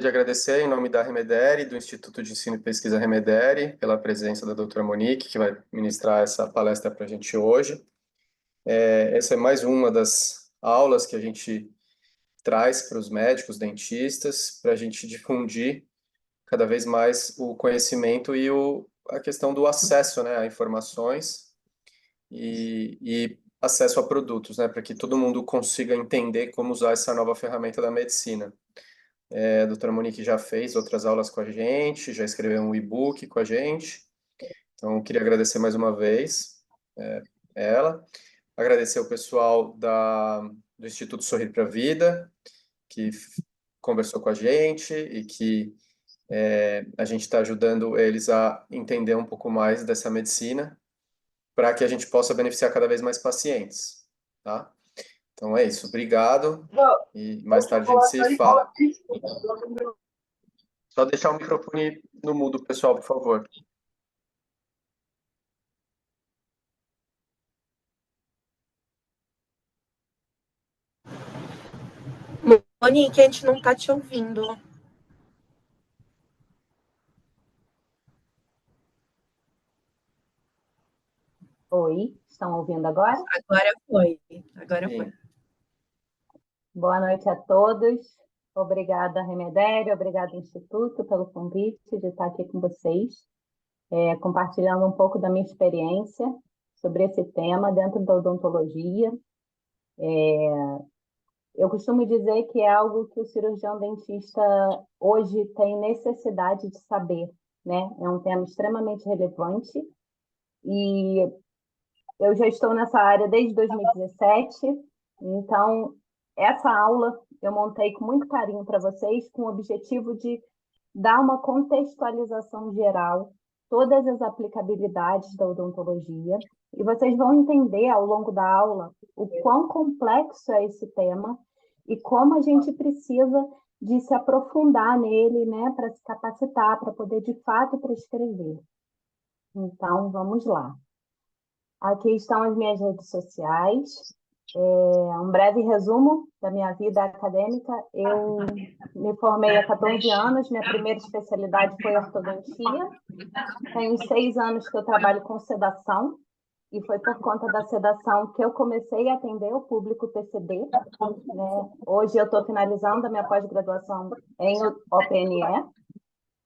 De agradecer em nome da Remedere, do Instituto de Ensino e Pesquisa Remedere, pela presença da doutora Monique, que vai ministrar essa palestra para a gente hoje. Essa é mais uma das aulas que a gente traz para os médicos, dentistas, para a gente difundir cada vez mais o conhecimento e a questão do acesso, né, a informações e acesso a produtos, né, para que todo mundo consiga entender como usar essa nova ferramenta da medicina. A doutora Monique já fez outras aulas com a gente, já escreveu um e-book com a gente. Então, eu queria agradecer mais uma vez ela. Agradecer o pessoal do Instituto Sorrir para a Vida, que conversou com a gente e que a gente está ajudando eles a entender um pouco mais dessa medicina, para que a gente possa beneficiar cada vez mais pacientes, tá? Então é isso, obrigado, e mais tarde a gente se fala. Só deixar o microfone no mudo, pessoal, por favor. Monique, a gente não está te ouvindo. Oi, estão ouvindo agora? Agora foi. Boa noite a todos. Obrigada, Remedere, obrigada, Instituto, pelo convite de estar aqui com vocês, compartilhando um pouco da minha experiência sobre esse tema dentro da odontologia. Eu costumo dizer que é algo que o cirurgião dentista hoje tem necessidade de saber, né? É um tema extremamente relevante e eu já estou nessa área desde 2017, então essa aula eu montei com muito carinho para vocês, com o objetivo de dar uma contextualização geral, todas as aplicabilidades da odontologia, e vocês vão entender ao longo da aula o quão complexo é esse tema e como a gente precisa de se aprofundar nele, né, para se capacitar, para poder de fato prescrever. Então, vamos lá. Aqui estão as minhas redes sociais. Um breve resumo da minha vida acadêmica. Eu me formei há 14 anos, minha primeira especialidade foi ortodontia. Tenho 6 anos que eu trabalho com sedação, e foi por conta da sedação que eu comecei a atender o público PCD. Né? Hoje eu estou finalizando a minha pós-graduação em OPNE,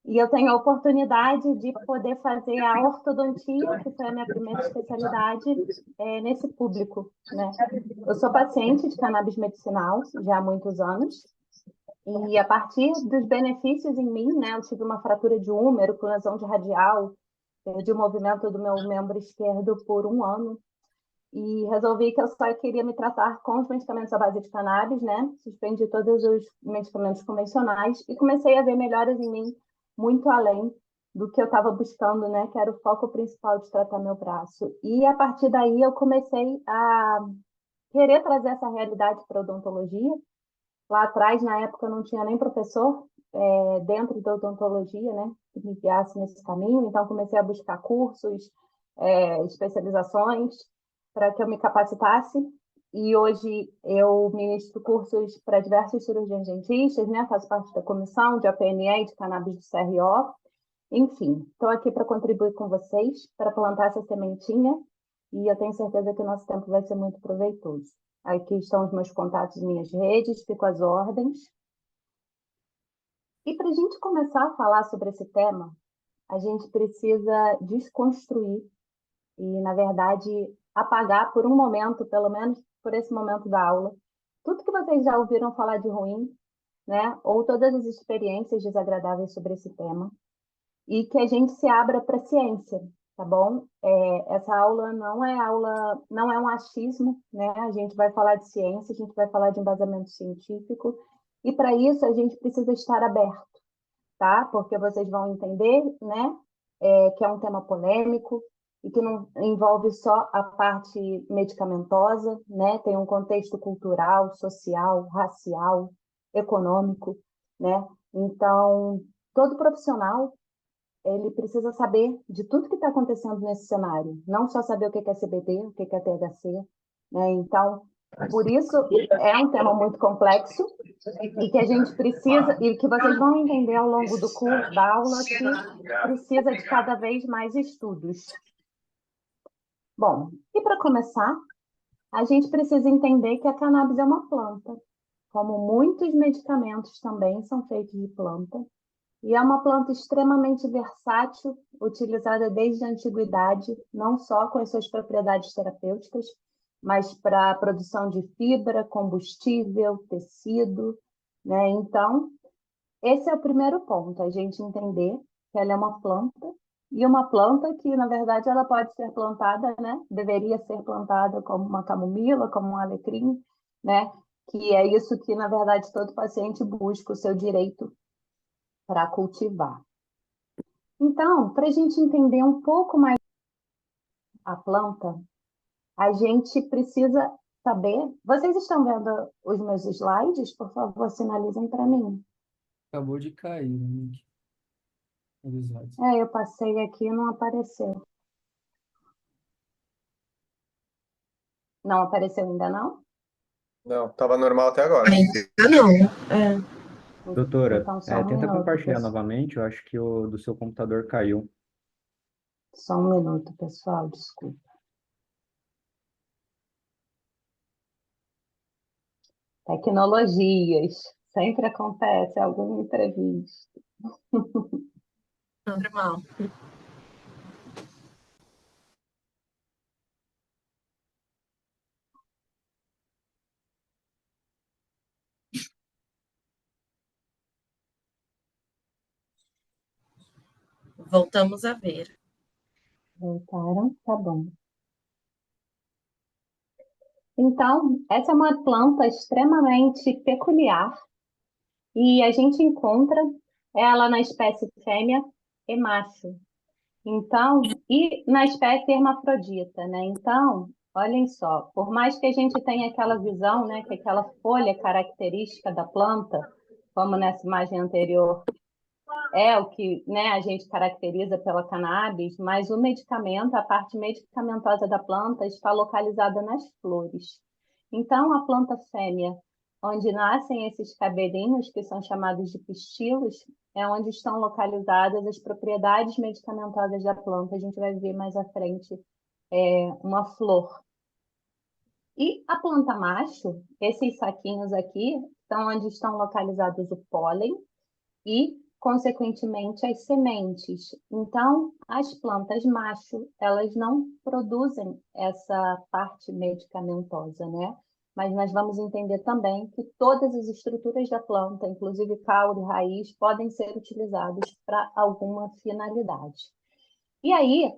e eu tenho a oportunidade de poder fazer a ortodontia, que foi a minha primeira especialidade, nesse público, né? Eu sou paciente de cannabis medicinal já há muitos anos, e a partir dos benefícios em mim, né? Eu tive uma fratura de húmero com lesão de radial, perdi o movimento do meu membro esquerdo por 1 ano, e resolvi que eu só queria me tratar com os medicamentos à base de cannabis, né? Suspendi todos os medicamentos convencionais e comecei a ver melhoras em mim muito além do que eu estava buscando, né? Que era o foco principal de tratar meu braço. E a partir daí eu comecei a querer trazer essa realidade para a odontologia. Lá atrás, na época, eu não tinha nem professor dentro da odontologia, né? Que me guiasse nesse caminho. Então, comecei a buscar cursos, especializações, para que eu me capacitasse. E hoje eu ministro cursos para diversos cirurgiões dentistas, né? Faço parte da comissão de APNE e de cannabis do CRO. Enfim, estou aqui para contribuir com vocês, para plantar essa sementinha, e eu tenho certeza que o nosso tempo vai ser muito proveitoso. Aqui estão os meus contatos e minhas redes, fico às ordens. E para a gente começar a falar sobre esse tema, a gente precisa desconstruir e, na verdade, apagar por um momento, pelo menos por esse momento da aula, tudo que vocês já ouviram falar de ruim, né? Ou todas as experiências desagradáveis sobre esse tema, e que a gente se abra para a ciência, tá bom? Essa aula, não é um achismo, né? A gente vai falar de ciência, a gente vai falar de embasamento científico, e para isso a gente precisa estar aberto, tá? Porque vocês vão entender, né? Que é um tema polêmico e que não envolve só a parte medicamentosa, né? Tem um contexto cultural, social, racial, econômico, né? Então, todo profissional ele precisa saber de tudo que está acontecendo nesse cenário, não só saber o que é CBD, o que é THC, né? Então, Por isso, é um tema muito complexo e que a gente precisa, e que vocês vão entender ao longo do curso, da aula, que precisa de cada vez mais estudos. Bom, e para começar, a gente precisa entender que a cannabis é uma planta, como muitos medicamentos também são feitos de planta, e é uma planta extremamente versátil, utilizada desde a antiguidade, não só com as suas propriedades terapêuticas, mas para a produção de fibra, combustível, tecido, né? Então, esse é o primeiro ponto, a gente entender que ela é uma planta, e uma planta que, na verdade, ela pode ser plantada, né? Deveria ser plantada como uma camomila, como um alecrim, né? Que é isso que, na verdade, todo paciente busca o seu direito para cultivar. Então, para a gente entender um pouco mais a planta, a gente precisa saber. Vocês estão vendo os meus slides? Por favor, sinalizem para mim. Acabou de cair o link dos slides. Eu passei aqui e não apareceu. Não apareceu ainda não? Não, estava normal até agora. Ainda não. É. Doutora, Então, só um tenta minuto, compartilhar pessoal. novamente, eu acho que o do seu computador caiu. Só um minuto, pessoal, desculpa. Tecnologias. Sempre acontece algum imprevisto. Normal. Voltamos a ver. Voltaram? Tá bom. Então, essa é uma planta extremamente peculiar e a gente encontra ela na espécie fêmea e macho. Então, e na espécie hermafrodita, né? Então, olhem só, por mais que a gente tenha aquela visão, né, que aquela folha característica da planta, como nessa imagem anterior, é o que, né, a gente caracteriza pela cannabis, mas o medicamento, a parte medicamentosa da planta, está localizada nas flores. Então, a planta fêmea, onde nascem esses cabelinhos, que são chamados de pistilos, é onde estão localizadas as propriedades medicamentosas da planta. A gente vai ver mais à frente uma flor. E a planta macho, esses saquinhos aqui, são onde estão localizados o pólen e, consequentemente, as sementes. Então, as plantas macho, elas não produzem essa parte medicamentosa, né? Mas nós vamos entender também que todas as estruturas da planta, inclusive caule, raiz, podem ser utilizadas para alguma finalidade. E aí,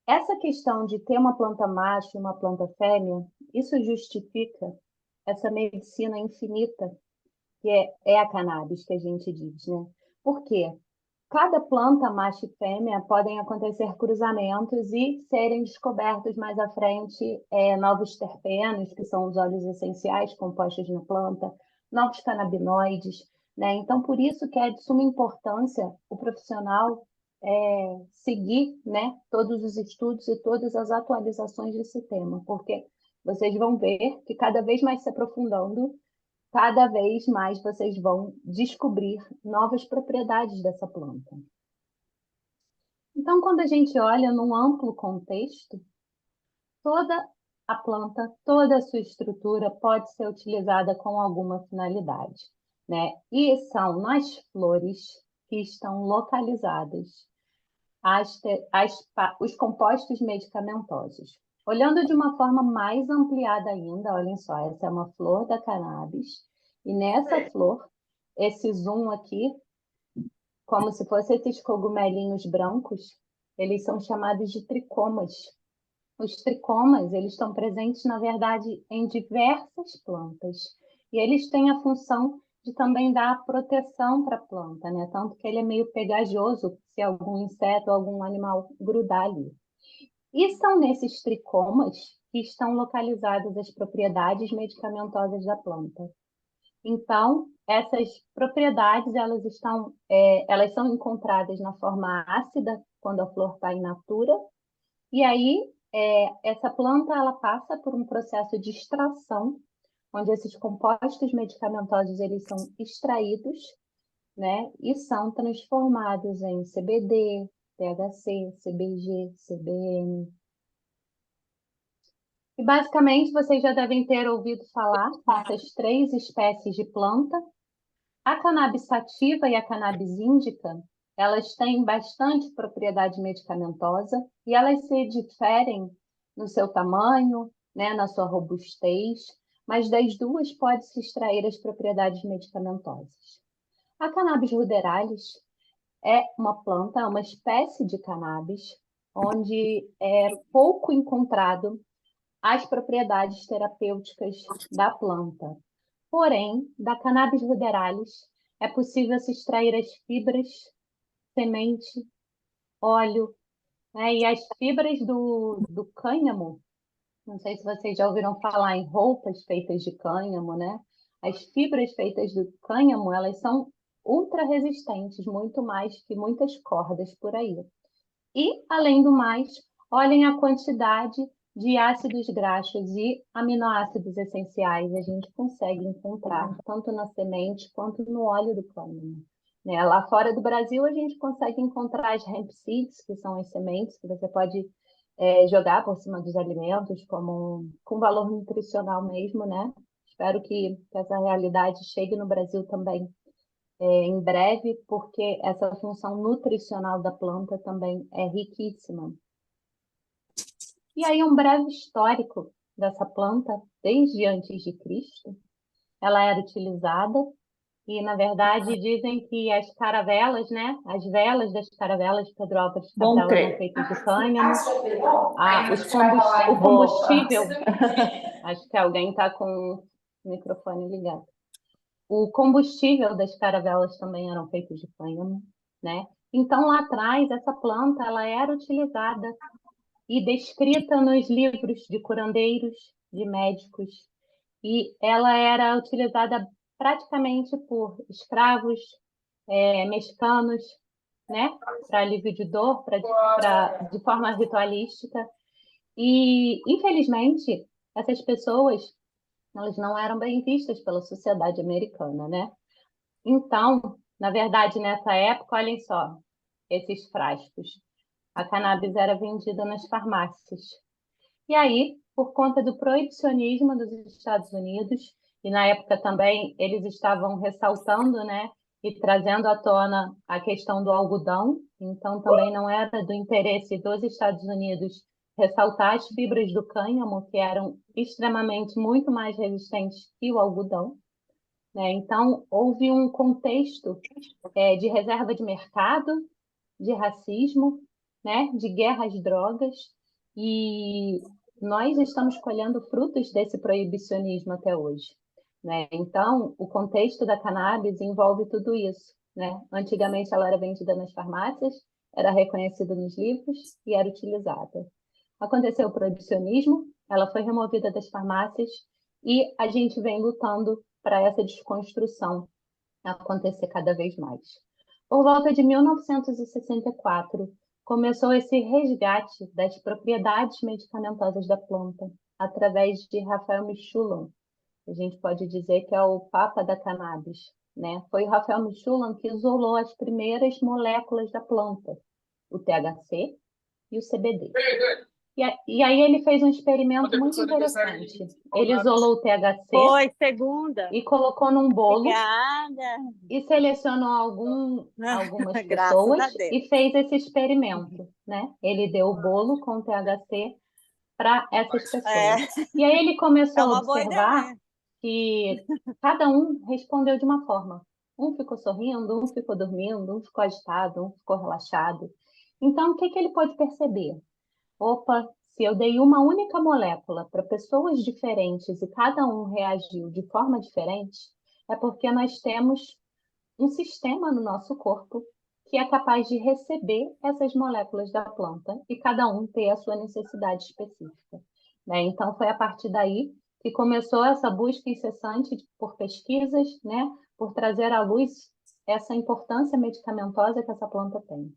essa questão de ter uma planta macho e uma planta fêmea, isso justifica essa medicina infinita que é a cannabis que a gente diz, né? Por quê? Cada planta macho e fêmea podem acontecer cruzamentos e serem descobertos mais à frente novos terpenos, que são os óleos essenciais compostos na planta, novos canabinoides, né? Então, por isso que é de suma importância o profissional seguir, né, todos os estudos e todas as atualizações desse tema, porque vocês vão ver que cada vez mais se aprofundando, cada vez mais vocês vão descobrir novas propriedades dessa planta. Então, quando a gente olha num amplo contexto, toda a planta, toda a sua estrutura pode ser utilizada com alguma finalidade, né? E são nas flores que estão localizadas os compostos medicamentosos. Olhando de uma forma mais ampliada ainda, olhem só, essa é uma flor da cannabis, e nessa flor, esse zoom aqui, como se fossem esses cogumelinhos brancos, eles são chamados de tricomas. Os tricomas, eles estão presentes, na verdade, em diversas plantas, e eles têm a função de também dar proteção para a planta, né? Tanto que ele é meio pegajoso se algum inseto ou algum animal grudar ali. E são nesses tricomas que estão localizadas as propriedades medicamentosas da planta. Então, essas propriedades, elas são encontradas na forma ácida, quando a flor está in natura, e aí Essa planta ela passa por um processo de extração, onde esses compostos medicamentosos eles são extraídos, né, e são transformados em CBD, THC, CBG, CBN. E basicamente vocês já devem ter ouvido falar dessas 3 espécies de planta. A cannabis sativa e a cannabis índica, elas têm bastante propriedade medicamentosa e elas se diferem no seu tamanho, né, na sua robustez, mas das duas pode-se extrair as propriedades medicamentosas. A cannabis ruderalis é uma planta, uma espécie de cannabis, onde é pouco encontrado as propriedades terapêuticas da planta. Porém, da cannabis ruderalis é possível se extrair as fibras, semente, óleo, né? E as fibras do cânhamo, não sei se vocês já ouviram falar em roupas feitas de cânhamo, né? As fibras feitas do cânhamo, elas são ultra resistentes, muito mais que muitas cordas por aí. E, além do mais, olhem a quantidade de ácidos graxos e aminoácidos essenciais a gente consegue encontrar tanto na semente quanto no óleo do cânhamo. Né? Lá fora do Brasil, a gente consegue encontrar as hemp seeds, que são as sementes que você pode jogar por cima dos alimentos com valor nutricional mesmo, né? Espero que essa realidade chegue no Brasil também em breve, porque essa função nutricional da planta também é riquíssima. E aí um breve histórico dessa planta, desde antes de Cristo. Ela era utilizada e, na verdade, dizem que as caravelas, né? As velas das caravelas, Pedro Álvares Cabral, eram feitas de cânhamo. O combustível, acho que alguém está com o microfone ligado. O combustível das caravelas também eram feitos de cânhamo, né? Então, lá atrás, essa planta ela era utilizada e descrita nos livros de curandeiros, de médicos, e ela era utilizada praticamente por escravos mexicanos, né? Para alívio de dor, de forma ritualística. E, infelizmente, essas pessoas elas não eram bem vistas pela sociedade americana, né? Então, na verdade, nessa época, olhem só, esses frascos. A cannabis era vendida nas farmácias. E aí, por conta do proibicionismo dos Estados Unidos, e na época também eles estavam ressaltando, né, e trazendo à tona a questão do algodão, então também não era do interesse dos Estados Unidos ressaltar as fibras do cânhamo, que eram extremamente muito mais resistentes que o algodão, né? Então, houve um contexto de reserva de mercado, de racismo, né, de guerra às drogas, e nós estamos colhendo frutos desse proibicionismo até hoje, né? Então, o contexto da cannabis envolve tudo isso, né? Antigamente ela era vendida nas farmácias, era reconhecida nos livros e era utilizada. Aconteceu o proibicionismo, ela foi removida das farmácias e a gente vem lutando para essa desconstrução acontecer cada vez mais. Por volta de 1964, começou esse resgate das propriedades medicamentosas da planta, através de Raphael Mechoulam. A gente pode dizer que é o papa da cannabis, né? Foi o Raphael Mechoulam que isolou as primeiras moléculas da planta, o THC e o CBD. E aí ele fez um experimento muito interessante. Ele isolou o THC Oi, segunda. e colocou num bolo. Obrigada. E selecionou algumas Graças pessoas a Deus. e fez esse experimento, né? Ele deu o bolo com THC para essas pessoas. E aí ele começou a observar que cada um respondeu de uma forma. Um ficou sorrindo, um ficou dormindo, um ficou agitado, um ficou relaxado. Então, o que ele pode perceber? Opa, se eu dei uma única molécula para pessoas diferentes e cada um reagiu de forma diferente, é porque nós temos um sistema no nosso corpo que é capaz de receber essas moléculas da planta e cada um ter a sua necessidade específica, né? Então, foi a partir daí que começou essa busca incessante por pesquisas, né? Por trazer à luz essa importância medicamentosa que essa planta tem.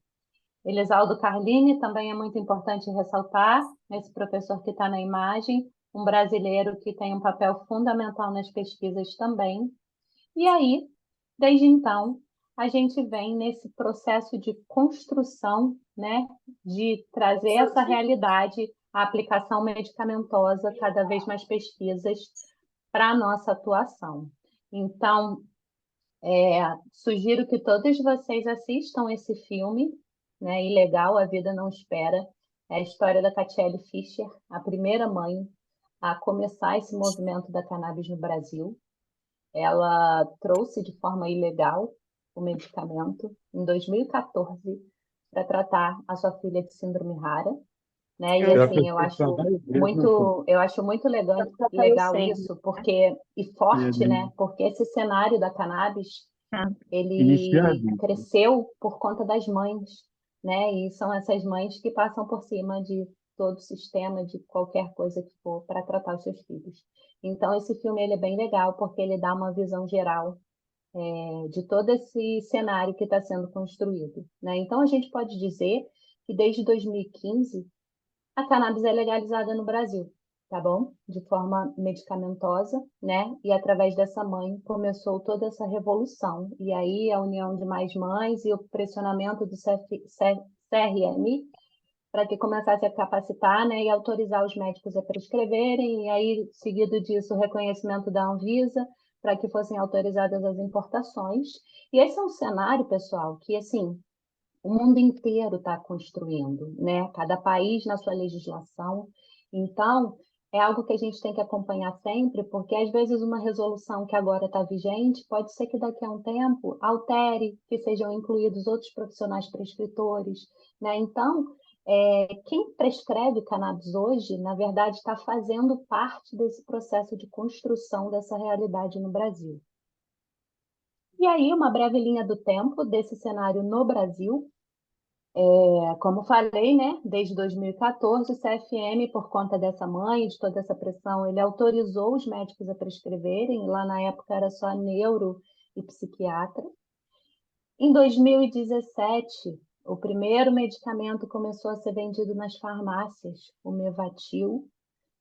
Elisaldo Carlini também é muito importante ressaltar, esse professor que está na imagem, um brasileiro que tem um papel fundamental nas pesquisas também. E aí, desde então, a gente vem nesse processo de construção, né, de trazer essa realidade, a aplicação medicamentosa, cada vez mais pesquisas para a nossa atuação. Então, sugiro que todos vocês assistam esse filme, né, Ilegal, A Vida Não Espera. É a história da Catiele Fischer, a primeira mãe a começar esse movimento da cannabis no Brasil. Ela trouxe de forma ilegal o medicamento em 2014 para tratar a sua filha de síndrome rara, né? E assim, eu acho muito legal isso, porque e forte, né? Porque esse cenário da cannabis, ele cresceu por conta das mães, né? E são essas mães que passam por cima de todo o sistema, de qualquer coisa que for, para tratar os seus filhos. Então, esse filme ele é bem legal, porque ele dá uma visão geral de todo esse cenário que está sendo construído, né? Então, a gente pode dizer que desde 2015 a cannabis é legalizada no Brasil, tá bom? De forma medicamentosa, né? E através dessa mãe começou toda essa revolução. E aí a união de mais mães e o pressionamento do CRM para que começasse a capacitar, né, e autorizar os médicos a prescreverem, e aí, seguido disso, o reconhecimento da Anvisa, para que fossem autorizadas as importações. E esse é um cenário, pessoal, que, assim, o mundo inteiro está construindo, né? Cada país na sua legislação. Então, é algo que a gente tem que acompanhar sempre, porque às vezes uma resolução que agora está vigente pode ser que daqui a um tempo altere, que sejam incluídos outros profissionais prescritores, né? Então, quem prescreve cannabis hoje, na verdade, está fazendo parte desse processo de construção dessa realidade no Brasil. E aí, uma breve linha do tempo desse cenário no Brasil. Como falei, né, desde 2014, o CFM, por conta dessa mãe, de toda essa pressão, ele autorizou os médicos a prescreverem, lá na época era só neuro e psiquiatra. Em 2017, o primeiro medicamento começou a ser vendido nas farmácias, o Mevatil,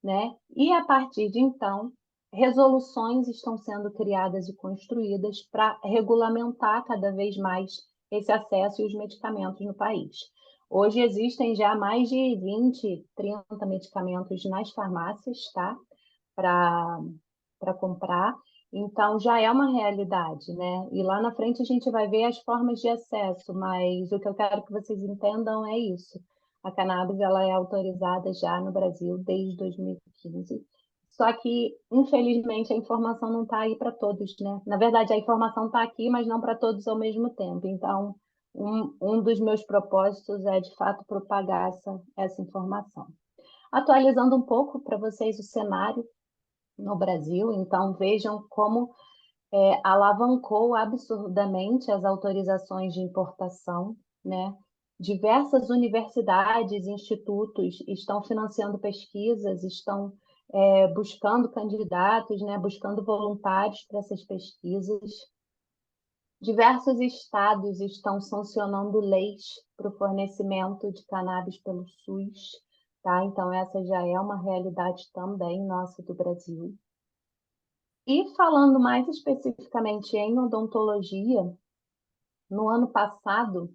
né? E a partir de então, resoluções estão sendo criadas e construídas para regulamentar cada vez mais esse acesso e os medicamentos no país. Hoje existem já mais de 20, 30 medicamentos nas farmácias, tá? Para comprar. Então, já é uma realidade, né? E lá na frente a gente vai ver as formas de acesso, mas o que eu quero que vocês entendam é isso. A cannabis ela é autorizada já no Brasil desde 2015. Só que, infelizmente, a informação não está aí para todos, né? Na verdade, a informação está aqui, mas não para todos ao mesmo tempo. Então, um dos meus propósitos é, de fato, propagar essa informação. Atualizando um pouco para vocês o cenário no Brasil, então vejam como alavancou absurdamente as autorizações de importação, né? Diversas universidades, institutos estão financiando pesquisas, estão buscando candidatos, né? Buscando voluntários para essas pesquisas. Diversos estados estão sancionando leis para o fornecimento de cannabis pelo SUS, tá? Então, essa já é uma realidade também nossa do Brasil. E falando mais especificamente em odontologia, no ano passado,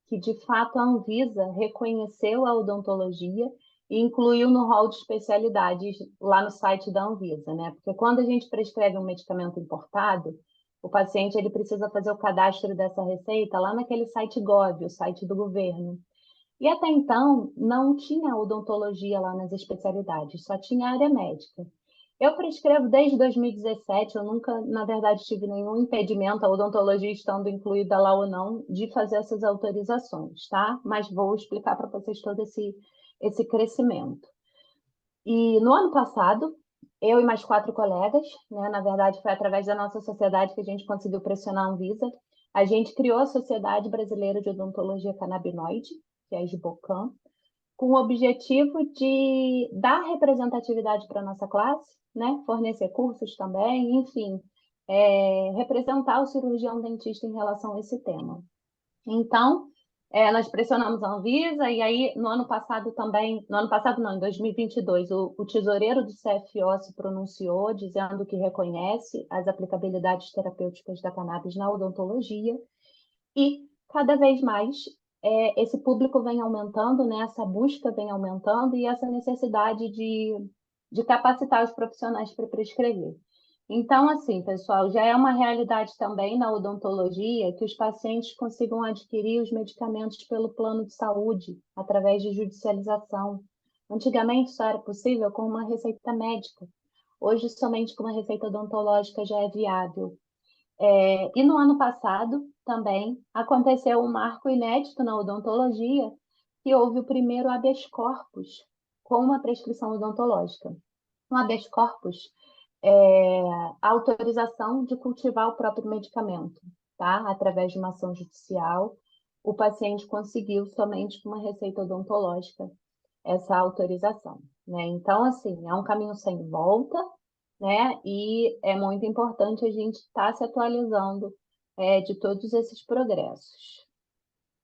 que de fato a Anvisa reconheceu a odontologia e incluiu no rol de especialidades lá no site da Anvisa, né? Porque quando a gente prescreve um medicamento importado, o paciente ele precisa fazer o cadastro dessa receita lá naquele site Gov, o site do governo. E até então não tinha odontologia lá nas especialidades, só tinha área médica. Eu prescrevo desde 2017, eu nunca, na verdade, tive nenhum impedimento, a odontologia estando incluída lá ou não, de fazer essas autorizações, tá? Mas vou explicar para vocês todo esse crescimento. E no ano passado, eu e mais 4 colegas, né, na verdade foi através da nossa sociedade que a gente conseguiu pressionar a Anvisa, a gente criou a Sociedade Brasileira de Odontologia Canabinoide, que é a SBOCAN, com o objetivo de dar representatividade para a nossa classe, né? Fornecer cursos também, enfim, representar o cirurgião dentista em relação a esse tema. Então, Nós pressionamos a Anvisa e aí no ano passado também, no ano passado não, em 2022, o tesoureiro do CFO se pronunciou dizendo que reconhece as aplicabilidades terapêuticas da cannabis na odontologia e cada vez mais esse público vem aumentando, né? Essa busca vem aumentando e essa necessidade de capacitar os profissionais para prescrever. Então, assim, pessoal, já é uma realidade também na odontologia que os pacientes consigam adquirir os medicamentos pelo plano de saúde, através de judicialização. Antigamente, isso era possível com uma receita médica. Hoje, somente com uma receita odontológica já é viável. E no ano passado, também, aconteceu um marco inédito na odontologia, que houve o primeiro habeas corpus com uma prescrição odontológica. Um habeas corpus a autorização de cultivar o próprio medicamento, tá? Através de uma ação judicial, o paciente conseguiu somente com uma receita odontológica essa autorização, né? Então, assim, é um caminho sem volta, né? E é muito importante a gente estar se atualizando de todos esses progressos.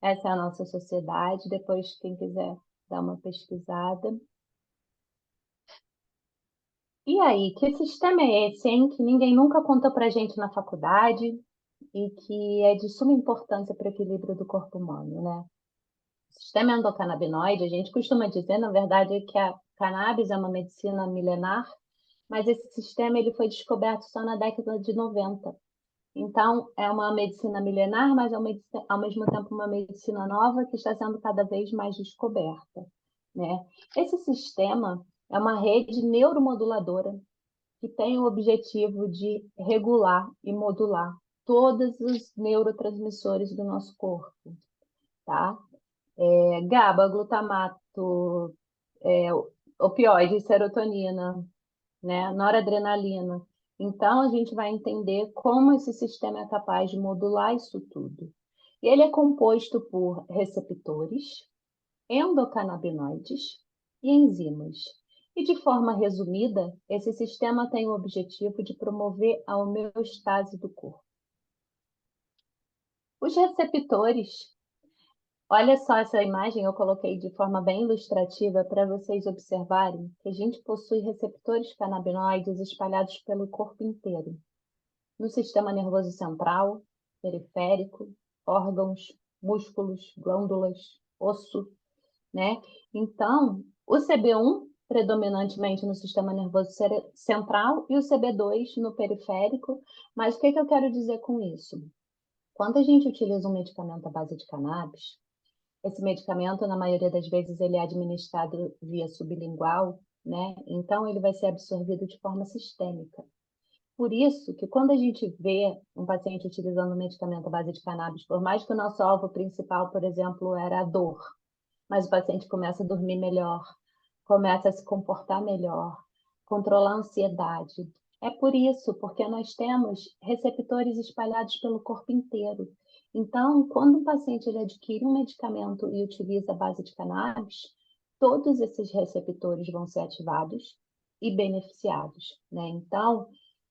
Essa é a nossa sociedade. Depois, quem quiser dar uma pesquisada. E aí, que sistema é esse, hein? Que ninguém nunca contou para a gente na faculdade e que é de suma importância para o equilíbrio do corpo humano, né? O sistema endocannabinoide, a gente costuma dizer, na verdade, que a cannabis é uma medicina milenar, mas esse sistema ele foi descoberto só na década de 90. Então, é uma medicina milenar, mas ao mesmo tempo uma medicina nova que está sendo cada vez mais descoberta, né? Esse sistema é uma rede neuromoduladora que tem o objetivo de regular e modular todos os neurotransmissores do nosso corpo, tá? GABA, glutamato, opioides, serotonina, né? Noradrenalina. Então, a gente vai entender como esse sistema é capaz de modular isso tudo. E ele é composto por receptores, endocannabinoides e enzimas. E de forma resumida, esse sistema tem o objetivo de promover a homeostase do corpo. Os receptores, olha só essa imagem, eu coloquei de forma bem ilustrativa para vocês observarem que a gente possui receptores canabinoides espalhados pelo corpo inteiro, no sistema nervoso central, periférico, órgãos, músculos, glândulas, osso, né? Então, o CB1 predominantemente no sistema nervoso central e o CB2 no periférico. Mas o que eu quero dizer com isso? Quando a gente utiliza um medicamento à base de cannabis, esse medicamento, na maioria das vezes, ele é administrado via sublingual, né? Então, ele vai ser absorvido de forma sistêmica. Por isso que quando a gente vê um paciente utilizando um medicamento à base de cannabis, por mais que o nosso alvo principal, por exemplo, era a dor, mas o paciente começa a dormir melhor, começa a se comportar melhor, controlar a ansiedade. É por isso, porque nós temos receptores espalhados pelo corpo inteiro. Então, quando um paciente ele adquire um medicamento e utiliza a base de cannabis, todos esses receptores vão ser ativados e beneficiados, né? Então,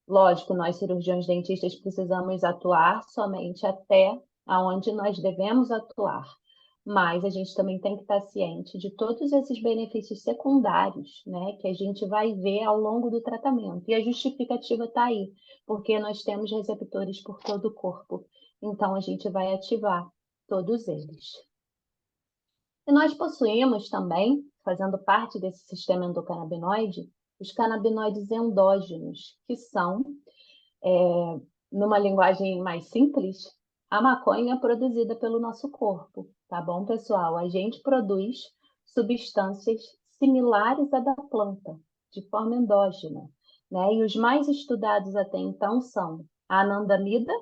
lógico, nós cirurgiões dentistas precisamos atuar somente até aonde nós devemos atuar. Mas a gente também tem que estar ciente de todos esses benefícios secundários, né, que a gente vai ver ao longo do tratamento. E a justificativa está aí, porque nós temos receptores por todo o corpo. Então, a gente vai ativar todos eles. E nós possuímos também, fazendo parte desse sistema endocannabinoide, os canabinoides endógenos, que são, numa linguagem mais simples, a maconha produzida pelo nosso corpo, tá bom, pessoal? A gente produz substâncias similares à da planta, de forma endógena, né? E os mais estudados até então são a anandamida.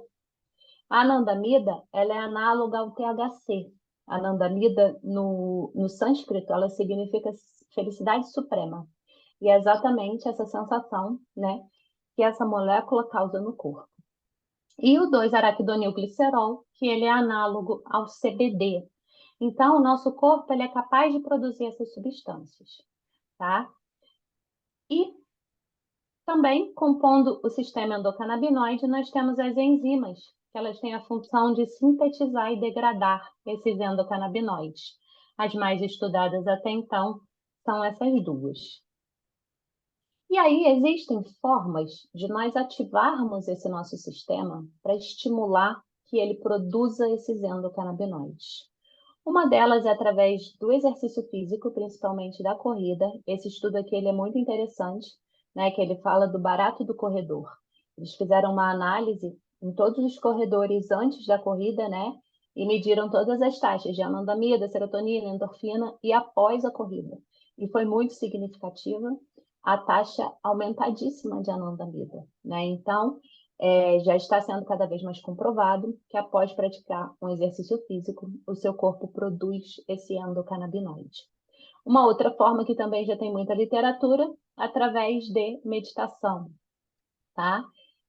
A anandamida, ela é análoga ao THC. A anandamida, no sânscrito, ela significa felicidade suprema. E é exatamente essa sensação, né, que essa molécula causa no corpo. E o 2-araquidonilglicerol, que ele é análogo ao CBD. Então, o nosso corpo ele é capaz de produzir essas substâncias, tá? E também, compondo o sistema endocannabinoide, nós temos as enzimas, que elas têm a função de sintetizar e degradar esses endocannabinoides. As mais estudadas até então são essas duas. E aí existem formas de nós ativarmos esse nosso sistema para estimular que ele produza esses endocannabinoides. Uma delas é através do exercício físico, principalmente da corrida. Esse estudo aqui ele é muito interessante, né, que ele fala do barato do corredor. Eles fizeram uma análise em todos os corredores antes da corrida, né, e mediram todas as taxas de anandamida, serotonina, endorfina e após a corrida. E foi muito significativa a taxa aumentadíssima de anandamida, né? Então, já está sendo cada vez mais comprovado que após praticar um exercício físico, o seu corpo produz esse endocannabinoide. Uma outra forma que também já tem muita literatura, através de meditação, tá?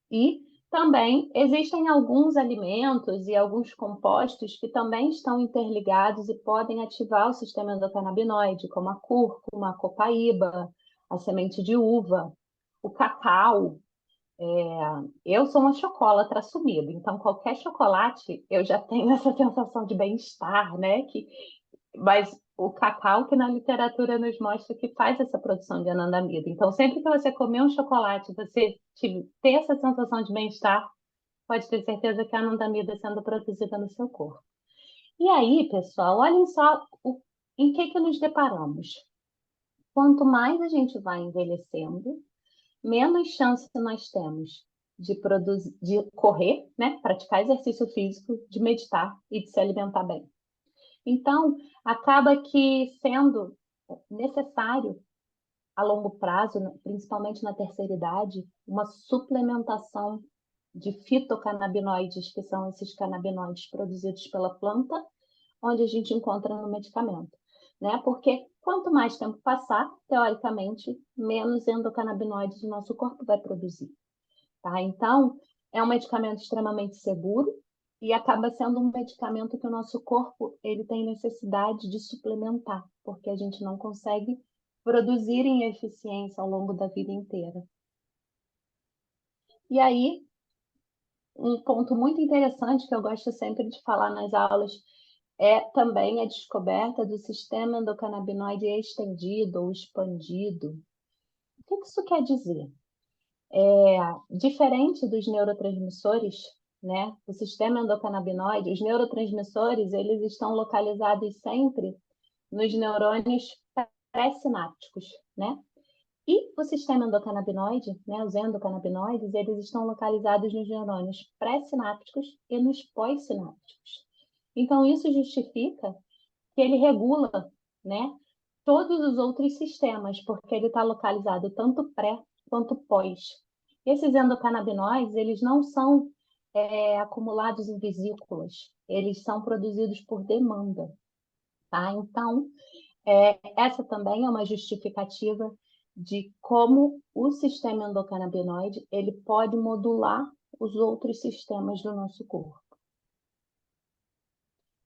E também existem alguns alimentos e alguns compostos que também estão interligados e podem ativar o sistema endocannabinoide, como a cúrcuma, a copaíba, a semente de uva, o cacau. Eu sou uma chocolatra assumida, então qualquer chocolate eu já tenho essa sensação de bem-estar, né? Mas o cacau que na literatura nos mostra que faz essa produção de anandamida. Então, sempre que você comer um chocolate, você ter essa sensação de bem-estar, pode ter certeza que a anandamida sendo produzida no seu corpo. E aí, pessoal, olhem só em que nos deparamos. Quanto mais a gente vai envelhecendo, menos chance nós temos de produzir, de correr, né, praticar exercício físico, de meditar e de se alimentar bem. Então, acaba que sendo necessário, a longo prazo, principalmente na terceira idade, uma suplementação de fitocannabinoides, que são esses canabinoides produzidos pela planta, onde a gente encontra no medicamento, né? Porque quanto mais tempo passar, teoricamente, menos endocannabinoides o nosso corpo vai produzir, tá? Então, é um medicamento extremamente seguro e acaba sendo um medicamento que o nosso corpo ele tem necessidade de suplementar, porque a gente não consegue produzir em eficiência ao longo da vida inteira. E aí, um ponto muito interessante que eu gosto sempre de falar nas aulas é também a descoberta do sistema endocannabinoide estendido ou expandido. O que isso quer dizer? Diferente dos neurotransmissores, né? O sistema endocannabinoide, os neurotransmissores, eles estão localizados sempre nos neurônios pré-sinápticos, né? E o sistema endocannabinoide, né, os endocannabinoides, eles estão localizados nos neurônios pré-sinápticos e nos pós-sinápticos. Então, isso justifica que ele regula, né, todos os outros sistemas, porque ele está localizado tanto pré quanto pós. Esses endocannabinoides, eles não são acumulados em vesículas, eles são produzidos por demanda, tá? Então, essa também é uma justificativa de como o sistema endocannabinoide ele pode modular os outros sistemas do nosso corpo.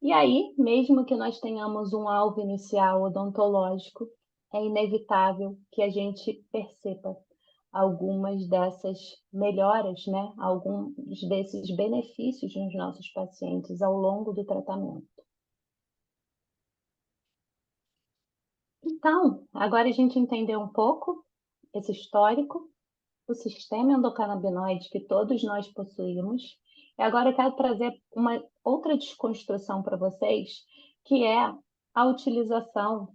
E aí, mesmo que nós tenhamos um alvo inicial odontológico, é inevitável que a gente perceba algumas dessas melhoras, né? Alguns desses benefícios nos nossos pacientes ao longo do tratamento. Então, agora a gente entendeu um pouco esse histórico, o sistema endocannabinoide que todos nós possuímos. E agora eu quero trazer uma outra desconstrução para vocês, que é a utilização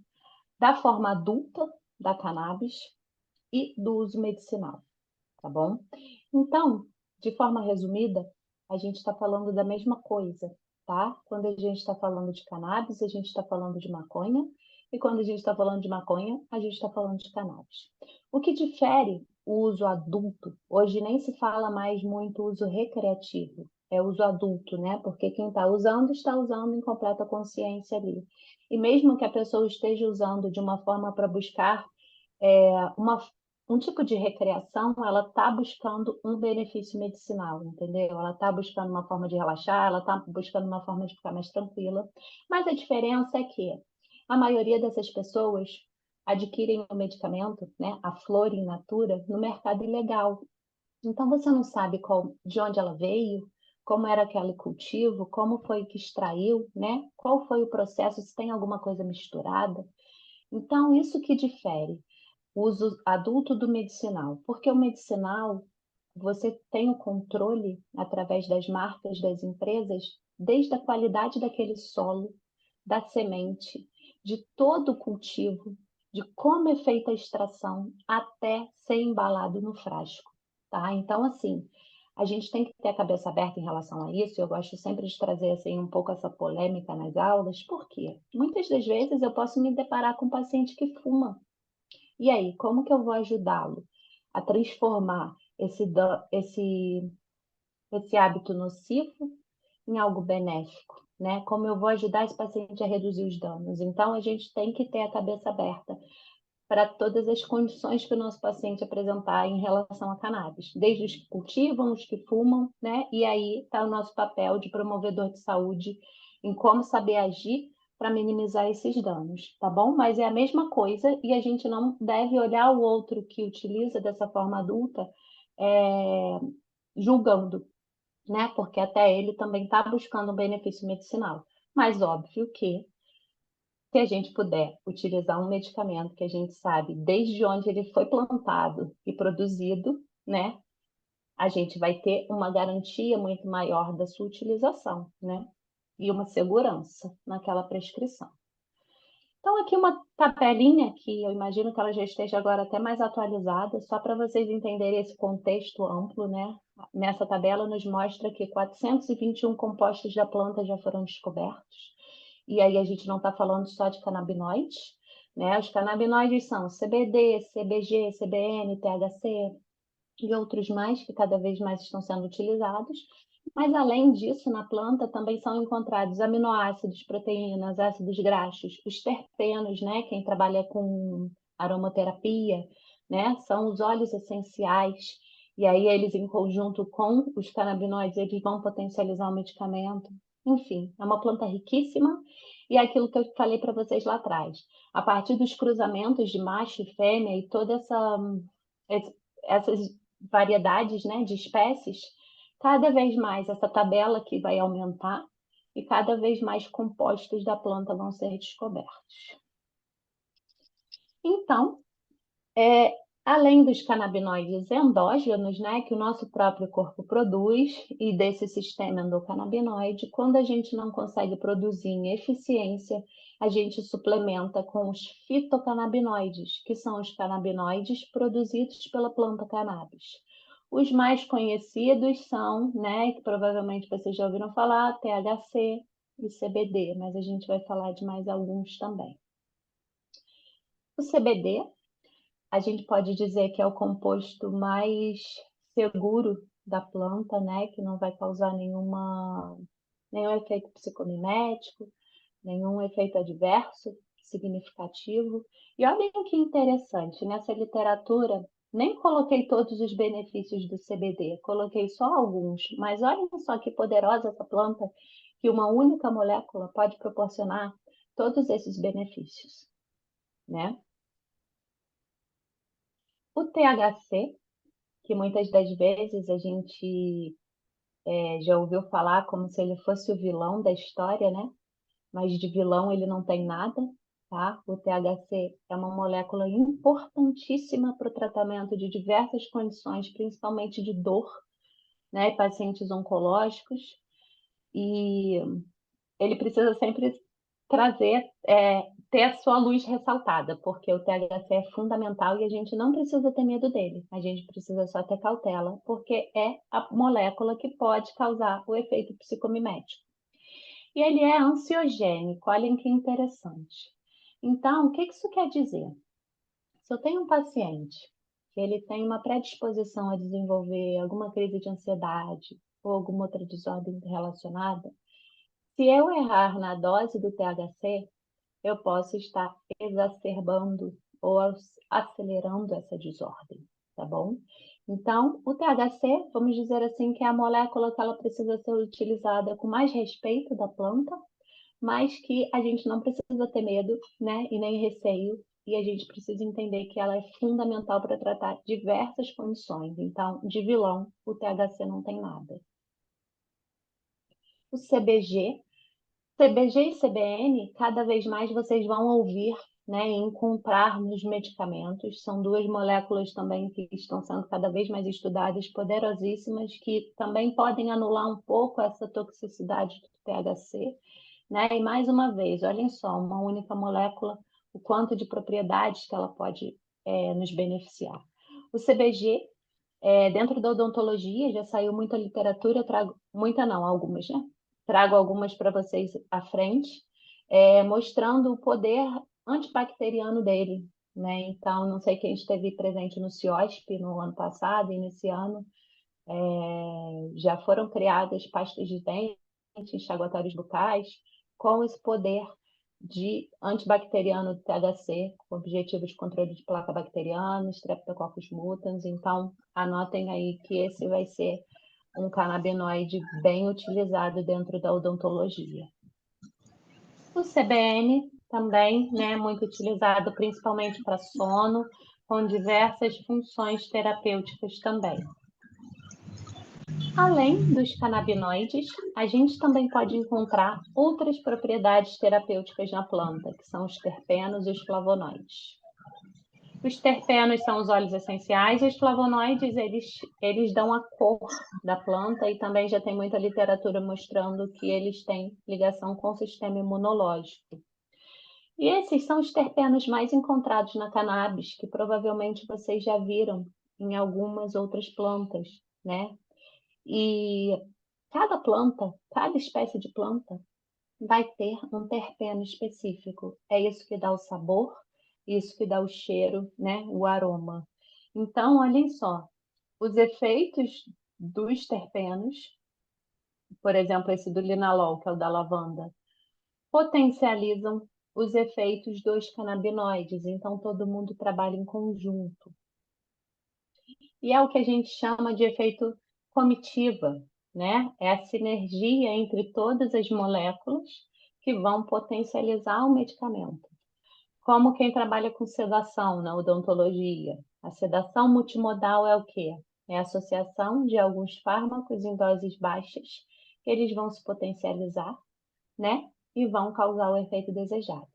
da forma adulta da cannabis e do uso medicinal, tá bom? Então, de forma resumida, a gente está falando da mesma coisa, tá? Quando a gente está falando de cannabis, a gente está falando de maconha, e quando a gente está falando de maconha, a gente está falando de cannabis. O que difere o uso adulto, hoje nem se fala mais muito uso recreativo, é uso adulto, né? Porque quem está usando em completa consciência ali. E mesmo que a pessoa esteja usando de uma forma para buscar um tipo de recreação, ela está buscando um benefício medicinal, entendeu? Ela está buscando uma forma de relaxar, ela está buscando uma forma de ficar mais tranquila. Mas a diferença é que a maioria dessas pessoas adquirem o medicamento, né, a flor in natura, no mercado ilegal. Então você não sabe de onde ela veio, como era aquele cultivo, como foi que extraiu, né? Qual foi o processo, se tem alguma coisa misturada. Então, isso que difere o uso adulto do medicinal, porque o medicinal, você tem o controle através das marcas das empresas, desde a qualidade daquele solo, da semente, de todo o cultivo, de como é feita a extração, até ser embalado no frasco, tá? Então, assim, a gente tem que ter a cabeça aberta em relação a isso. Eu gosto sempre de trazer assim um pouco essa polêmica nas aulas, porque muitas das vezes eu posso me deparar com um paciente que fuma. E aí, como que eu vou ajudá-lo a transformar esse hábito nocivo em algo benéfico, né? Como eu vou ajudar esse paciente a reduzir os danos? Então, a gente tem que ter a cabeça aberta para todas as condições que o nosso paciente apresentar em relação a cannabis, desde os que cultivam, os que fumam, né? E aí está o nosso papel de promovedor de saúde em como saber agir para minimizar esses danos, tá bom? Mas é a mesma coisa e a gente não deve olhar o outro que utiliza dessa forma adulta julgando, né? Porque até ele também está buscando um benefício medicinal. Mas óbvio que se a gente puder utilizar um medicamento que a gente sabe desde onde ele foi plantado e produzido, né? A gente vai ter uma garantia muito maior da sua utilização, né? E uma segurança naquela prescrição. Então, aqui uma tabelinha que eu imagino que ela já esteja agora até mais atualizada, só para vocês entenderem esse contexto amplo, né? Nessa tabela nos mostra que 421 compostos da planta já foram descobertos. E aí a gente não está falando só de canabinoides, né? Os canabinoides são CBD, CBG, CBN, THC e outros mais que cada vez mais estão sendo utilizados. Mas, além disso, na planta também são encontrados aminoácidos, proteínas, ácidos graxos, os terpenos, né? Quem trabalha com aromaterapia, né? São os óleos essenciais. E aí eles, em conjunto com os canabinoides, eles vão potencializar o medicamento. Enfim, é uma planta riquíssima e é aquilo que eu falei para vocês lá atrás. A partir dos cruzamentos de macho e fêmea e toda essas variedades, né, de espécies, cada vez mais essa tabela aqui vai aumentar e cada vez mais compostos da planta vão ser descobertos. Então, além dos canabinoides endógenos, né, que o nosso próprio corpo produz, e desse sistema endocannabinoide, quando a gente não consegue produzir em eficiência, a gente suplementa com os fitocannabinoides, que são os canabinoides produzidos pela planta cannabis. Os mais conhecidos são, né, que provavelmente vocês já ouviram falar, THC e CBD, mas a gente vai falar de mais alguns também. O CBD, a gente pode dizer que é o composto mais seguro da planta, né, que não vai causar nenhum efeito psicomimético, nenhum efeito adverso significativo. E olhem que interessante, nessa literatura, nem coloquei todos os benefícios do CBD, coloquei só alguns, mas olhem só que poderosa essa planta, que uma única molécula pode proporcionar todos esses benefícios, né? O THC, que muitas das vezes a gente já ouviu falar como se ele fosse o vilão da história, né? Mas de vilão ele não tem nada, tá? O THC é uma molécula importantíssima para o tratamento de diversas condições, principalmente de dor, né? Pacientes oncológicos, e ele precisa sempre ter a sua luz ressaltada, porque o THC é fundamental e a gente não precisa ter medo dele, a gente precisa só ter cautela, porque é a molécula que pode causar o efeito psicomimético. E ele é ansiogênico, olhem que interessante. Então, o que isso quer dizer? Se eu tenho um paciente que ele tem uma predisposição a desenvolver alguma crise de ansiedade ou alguma outra desordem relacionada, se eu errar na dose do THC, eu posso estar exacerbando ou acelerando essa desordem, tá bom? Então, o THC, vamos dizer assim, que é a molécula que ela precisa ser utilizada com mais respeito da planta, mas que a gente não precisa ter medo, né, e nem receio, e a gente precisa entender que ela é fundamental para tratar diversas condições. Então, de vilão, o THC não tem nada. o CBG. CBG e CBN, cada vez mais vocês vão ouvir, né, encontrar nos medicamentos. São duas moléculas também que estão sendo cada vez mais estudadas, poderosíssimas, que também podem anular um pouco essa toxicidade do THC, né? E mais uma vez, olhem só, uma única molécula, o quanto de propriedades que ela pode nos beneficiar. O CBG, dentro da odontologia, já saiu muita literatura, eu trago, muita não, algumas, né? Trago algumas para vocês à frente, mostrando o poder antibacteriano dele, né? Então, não sei quem esteve presente no CIOSP no ano passado e nesse ano, já foram criadas pastas de dente, enxaguatórios bucais, com esse poder de antibacteriano do THC, com objetivo de controle de placa bacteriana, Streptococcus mutans. Então, anotem aí que esse vai ser um canabinoide bem utilizado dentro da odontologia. O CBN também, né, muito utilizado principalmente para sono, com diversas funções terapêuticas também. Além dos canabinoides, a gente também pode encontrar outras propriedades terapêuticas na planta, que são os terpenos e os flavonoides. Os terpenos são os óleos essenciais e os flavonoides, eles dão a cor da planta, e também já tem muita literatura mostrando que eles têm ligação com o sistema imunológico. E esses são os terpenos mais encontrados na cannabis, que provavelmente vocês já viram em algumas outras plantas, né? E cada planta, cada espécie de planta vai ter um terpeno específico. É isso que dá o sabor, isso que dá o cheiro, né? O aroma. Então, olhem só, os efeitos dos terpenos, por exemplo, esse do linalol, que é o da lavanda, potencializam os efeitos dos canabinoides. Então, todo mundo trabalha em conjunto. E é o que a gente chama de efeito comitiva, né? É a sinergia entre todas as moléculas que vão potencializar o medicamento. Como quem trabalha com sedação na odontologia. A sedação multimodal é o quê? É a associação de alguns fármacos em doses baixas, que eles vão se potencializar, né? E vão causar o efeito desejado.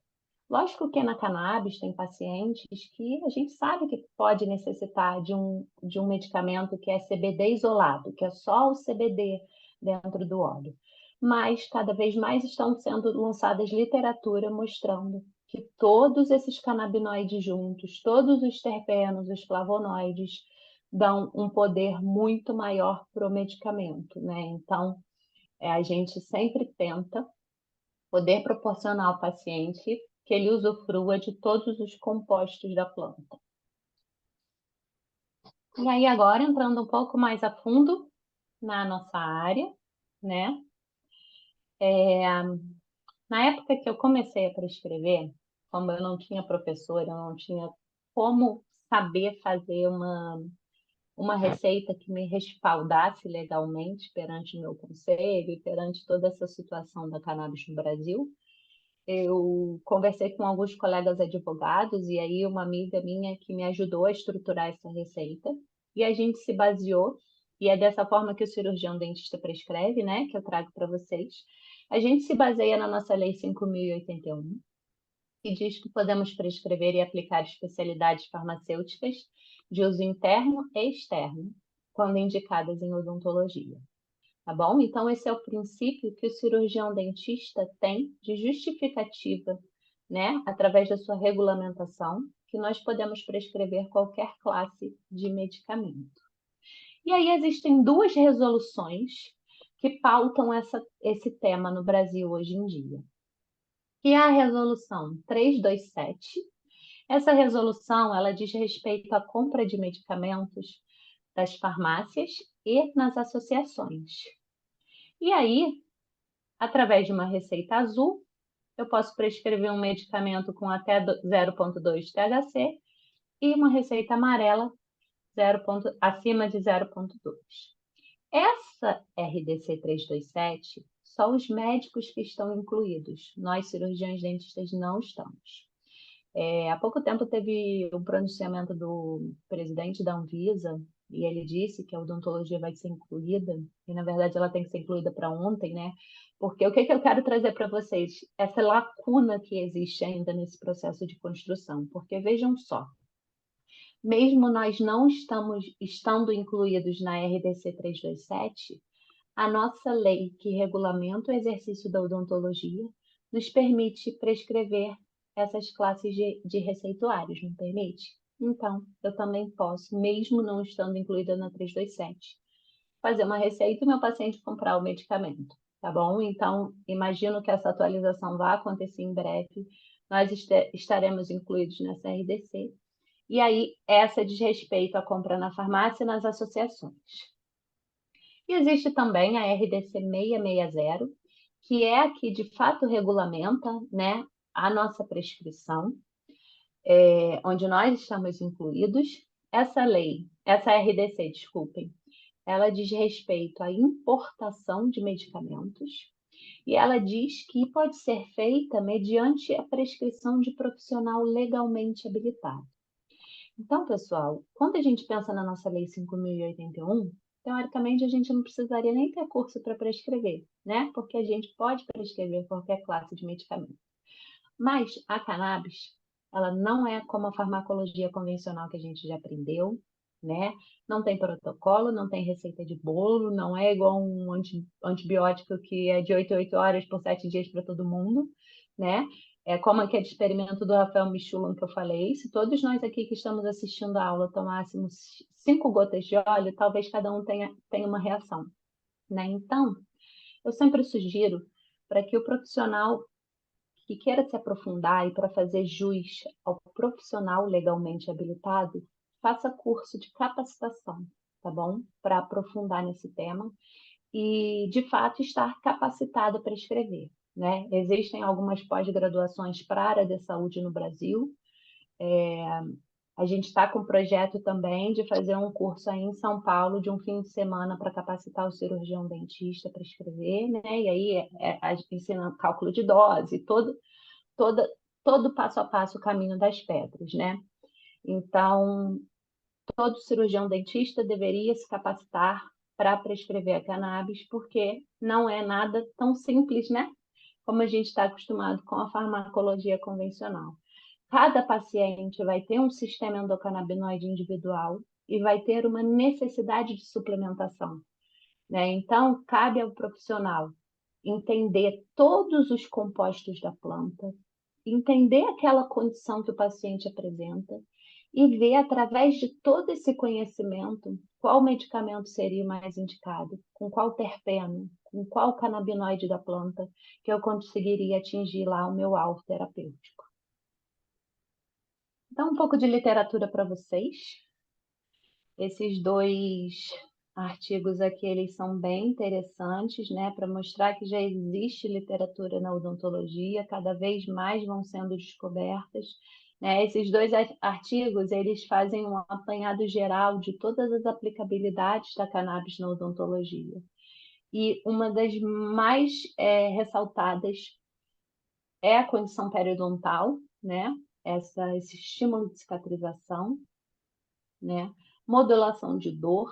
Lógico que na cannabis tem pacientes que a gente sabe que pode necessitar de um medicamento que é CBD isolado, que é só o CBD dentro do óleo. Mas cada vez mais estão sendo lançadas literatura mostrando que todos esses canabinoides juntos, todos os terpenos, os flavonoides, dão um poder muito maior para o medicamento, né? Então, a gente sempre tenta poder proporcionar ao paciente que ele usufrua de todos os compostos da planta. E aí, agora, entrando um pouco mais a fundo na nossa área, né? Na época que eu comecei a prescrever, como eu não tinha professora, eu não tinha como saber fazer uma receita que me respaldasse legalmente perante o meu conselho e perante toda essa situação da cannabis no Brasil, eu conversei com alguns colegas advogados e aí uma amiga minha que me ajudou a estruturar essa receita, e a gente se baseou, e é dessa forma que o cirurgião dentista prescreve, né, que eu trago para vocês. A gente se baseia na nossa Lei 5.081, que diz que podemos prescrever e aplicar especialidades farmacêuticas de uso interno e externo, quando indicadas em odontologia. Tá bom? Então, esse é o princípio que o cirurgião dentista tem de justificativa, né, através da sua regulamentação, que nós podemos prescrever qualquer classe de medicamento. E aí existem duas resoluções que pautam esse tema no Brasil hoje em dia. Que é a resolução 327. Essa resolução, ela diz respeito à compra de medicamentos das farmácias e nas associações. E aí, através de uma receita azul, eu posso prescrever um medicamento com até 0,2 THC e uma receita amarela acima de 0,2. Essa RDC 327, só os médicos que estão incluídos. Nós, cirurgiões dentistas, não estamos. Há pouco tempo teve um pronunciamento do presidente da Anvisa, e ele disse que a odontologia vai ser incluída, e na verdade ela tem que ser incluída para ontem, né? Porque o que eu quero trazer para vocês? Essa lacuna que existe ainda nesse processo de construção. Porque vejam só, mesmo nós não estando incluídos na RDC 327, a nossa lei que regulamenta o exercício da odontologia nos permite prescrever essas classes de receituários, não permite? Então, eu também posso, mesmo não estando incluída na 327, fazer uma receita e meu paciente comprar o medicamento, tá bom? Então, imagino que essa atualização vai acontecer em breve, nós estaremos incluídos nessa RDC, e aí essa diz respeito à compra na farmácia e nas associações. E existe também a RDC 660, que é a que de fato regulamenta, né, a nossa prescrição, onde nós estamos incluídos. Essa lei, essa RDC, desculpem, ela diz respeito à importação de medicamentos e ela diz que pode ser feita mediante a prescrição de profissional legalmente habilitado. Então, pessoal, quando a gente pensa na nossa Lei 5.081, teoricamente a gente não precisaria nem ter curso para prescrever, né? Porque a gente pode prescrever qualquer classe de medicamento. Mas a cannabis, ela não é como a farmacologia convencional que a gente já aprendeu, né? Não tem protocolo, não tem receita de bolo, não é igual um antibiótico que é de 8 em 8 horas por 7 dias para todo mundo, né? É como aquele experimento do Rafael Michelin que eu falei. Se todos nós aqui que estamos assistindo a aula tomássemos 5 gotas de óleo, talvez cada um tenha uma reação, né? Então, eu sempre sugiro para que o profissional que queira se aprofundar e para fazer jus ao profissional legalmente habilitado, faça curso de capacitação, tá bom? Para aprofundar nesse tema e, de fato, estar capacitado para escrever, né? Existem algumas pós-graduações para a área de saúde no Brasil. A gente está com um projeto também de fazer um curso aí em São Paulo de um fim de semana para capacitar o cirurgião dentista para escrever, né? E aí a gente ensina cálculo de dose, todo passo a passo o caminho das pedras, né? Então, todo cirurgião dentista deveria se capacitar para prescrever a cannabis, porque não é nada tão simples, né? Como a gente está acostumado com a farmacologia convencional. Cada paciente vai ter um sistema endocannabinoide individual e vai ter uma necessidade de suplementação, né? Então, cabe ao profissional entender todos os compostos da planta, entender aquela condição que o paciente apresenta e ver, através de todo esse conhecimento, qual medicamento seria o mais indicado, com qual terpeno, com qual canabinoide da planta, que eu conseguiria atingir lá o meu alvo terapêutico. Então, um pouco de literatura para vocês. Esses dois artigos aqui, eles são bem interessantes, né, para mostrar que já existe literatura na odontologia, cada vez mais vão sendo descobertas, né? Esses dois artigos, eles fazem um apanhado geral de todas as aplicabilidades da cannabis na odontologia. E uma das mais ressaltadas é a condição periodontal, né? Esse estímulo de cicatrização, né? Modulação de dor,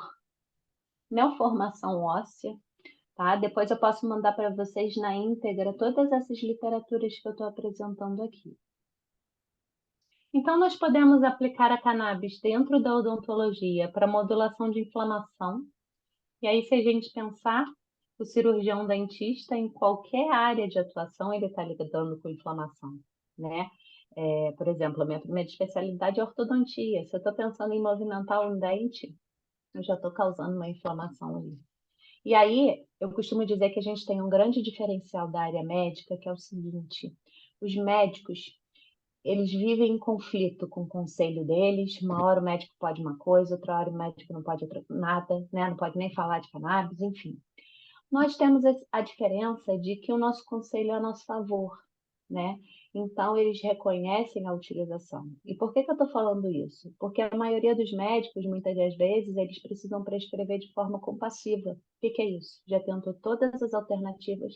neoformação óssea, tá? Depois eu posso mandar para vocês na íntegra todas essas literaturas que eu estou apresentando aqui. Então, nós podemos aplicar a cannabis dentro da odontologia para modulação de inflamação. E aí, se a gente pensar, o cirurgião dentista, em qualquer área de atuação, ele está lidando com inflamação, né? Por exemplo, a minha primeira especialidade é ortodontia. Se eu estou pensando em movimentar um dente, eu já estou causando uma inflamação ali. E aí, eu costumo dizer que a gente tem um grande diferencial da área médica, que é o seguinte: os médicos, eles vivem em conflito com o conselho deles. Uma hora o médico pode uma coisa, outra hora o médico não pode nada, né? Não pode nem falar de cannabis, enfim. Nós temos a diferença de que o nosso conselho é a nosso favor, né? Então, eles reconhecem a utilização. E por que eu estou falando isso? Porque a maioria dos médicos, muitas das vezes, eles precisam prescrever de forma compassiva. O que é isso? Já tentou todas as alternativas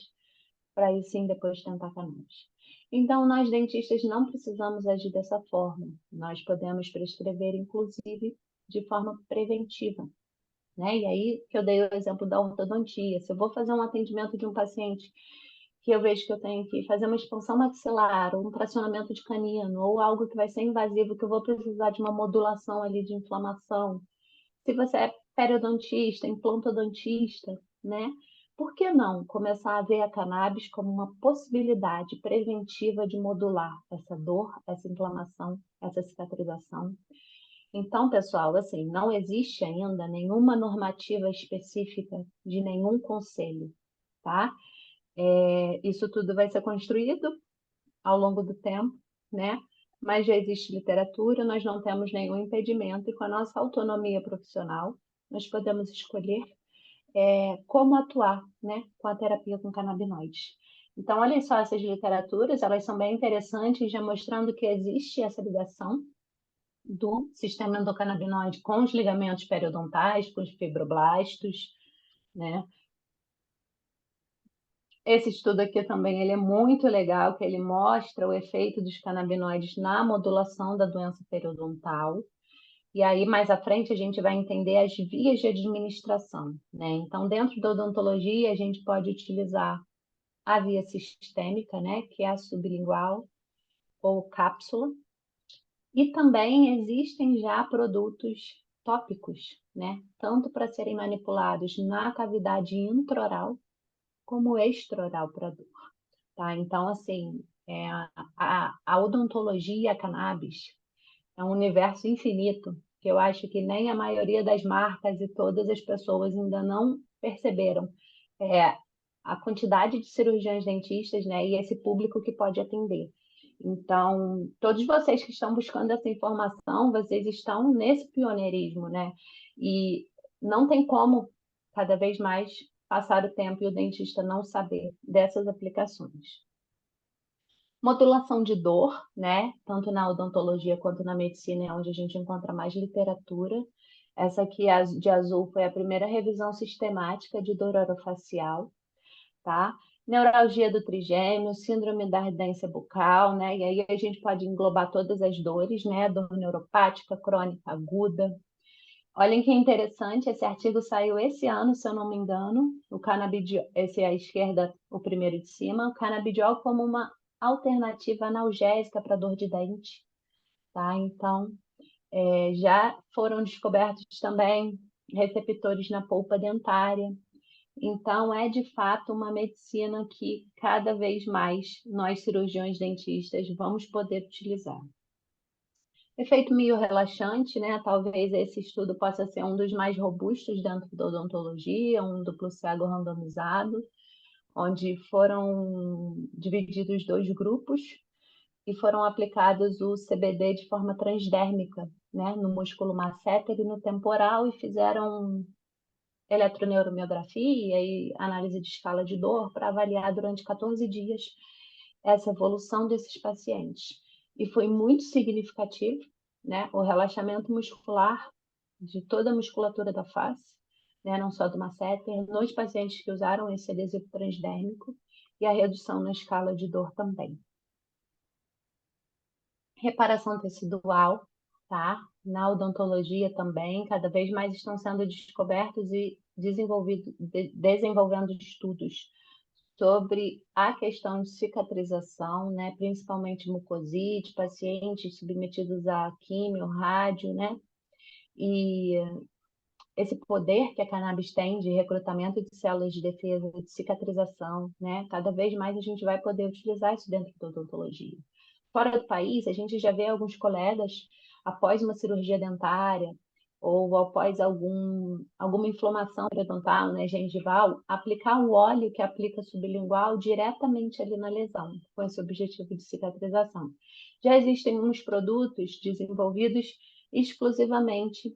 para aí sim depois tentar cannabis. Então, nós dentistas não precisamos agir dessa forma. Nós podemos prescrever, inclusive, de forma preventiva, né? E aí que eu dei o exemplo da ortodontia. Se eu vou fazer um atendimento de um paciente que eu vejo que eu tenho que fazer uma expansão maxilar, ou um tracionamento de canino, ou algo que vai ser invasivo, que eu vou precisar de uma modulação ali de inflamação. Se você é periodontista, implantodontista, né? Por que não começar a ver a cannabis como uma possibilidade preventiva de modular essa dor, essa inflamação, essa cicatrização? Então, pessoal, assim, não existe ainda nenhuma normativa específica de nenhum conselho, tá? Isso tudo vai ser construído ao longo do tempo, né? Mas já existe literatura, nós não temos nenhum impedimento, e com a nossa autonomia profissional, nós podemos escolher como atuar, né, com a terapia com canabinoides. Então, olha só essas literaturas, elas são bem interessantes, já mostrando que existe essa ligação do sistema endocannabinoide com os ligamentos periodontais, com os fibroblastos, né? Esse estudo aqui também ele é muito legal, que ele mostra o efeito dos canabinoides na modulação da doença periodontal. E aí, mais à frente, a gente vai entender as vias de administração, né? Então, dentro da odontologia, a gente pode utilizar a via sistêmica, né? Que é a sublingual ou cápsula. E também existem já produtos tópicos, né? Tanto para serem manipulados na cavidade intraoral, como extraoral para dor, tá? Então, assim, a odontologia e a cannabis é um universo infinito, que eu acho que nem a maioria das marcas e todas as pessoas ainda não perceberam. A quantidade de cirurgiões dentistas, né, e esse público que pode atender. Então, todos vocês que estão buscando essa informação, vocês estão nesse pioneirismo, né? E não tem como, cada vez mais, passar o tempo e o dentista não saber dessas aplicações. Modulação de dor, né? Tanto na odontologia quanto na medicina é onde a gente encontra mais literatura. Essa aqui de azul foi a primeira revisão sistemática de dor orofacial, tá? Neuralgia do trigêmeo, síndrome da ardência bucal, né? E aí a gente pode englobar todas as dores, né? Dor neuropática, crônica, aguda. Olhem que interessante, esse artigo saiu esse ano, se eu não me engano, o canabidiol, esse à esquerda, o primeiro de cima, o canabidiol como uma alternativa analgésica para dor de dente, tá? Então, já foram descobertos também receptores na polpa dentária. Então, é de fato uma medicina que cada vez mais nós, cirurgiões dentistas, vamos poder utilizar. Efeito mio-relaxante, né? Talvez esse estudo possa ser um dos mais robustos dentro da odontologia, um duplo cego randomizado, onde foram divididos 2 grupos e foram aplicados o CBD de forma transdérmica, né? No músculo masseter e no temporal, e fizeram eletroneuromiografia e análise de escala de dor para avaliar durante 14 dias essa evolução desses pacientes. E foi muito significativo, né, o relaxamento muscular de toda a musculatura da face, né, não só do masseter, nos pacientes que usaram esse adesivo transdérmico, e a redução na escala de dor também. Reparação tecidual, tá? Na odontologia também, cada vez mais estão sendo descobertos e desenvolvendo estudos sobre a questão de cicatrização, né? Principalmente mucosite, pacientes submetidos a químio, rádio, né? E esse poder que a cannabis tem de recrutamento de células de defesa, de cicatrização, né? Cada vez mais a gente vai poder utilizar isso dentro da odontologia. Fora do país, a gente já vê alguns colegas, após uma cirurgia dentária ou após alguma inflamação periodontal, né, gengival, aplicar o óleo que aplica sublingual diretamente ali na lesão, com esse objetivo de cicatrização. Já existem uns produtos desenvolvidos exclusivamente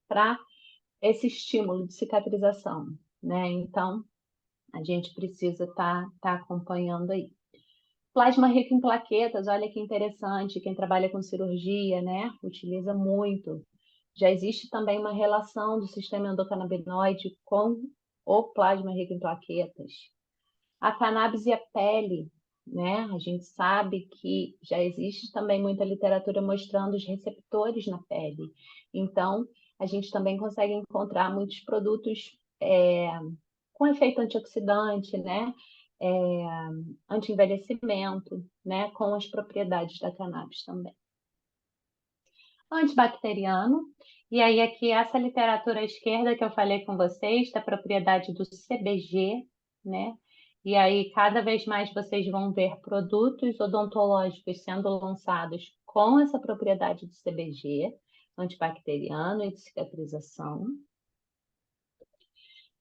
para esse estímulo de cicatrização, né? Então, a gente precisa estar acompanhando aí. Plasma rico em plaquetas, olha que interessante, quem trabalha com cirurgia, né, utiliza muito. Já existe também uma relação do sistema endocannabinoide com o plasma rico em plaquetas. A cannabis e a pele, né, a gente sabe que já existe também muita literatura mostrando os receptores na pele. Então, a gente também consegue encontrar muitos produtos com efeito antioxidante, né? Anti-envelhecimento, né? Com as propriedades da cannabis também. Antibacteriano, e aí aqui essa literatura à esquerda que eu falei com vocês, da propriedade do CBG, né? E aí cada vez mais vocês vão ver produtos odontológicos sendo lançados com essa propriedade do CBG, antibacteriano e de cicatrização.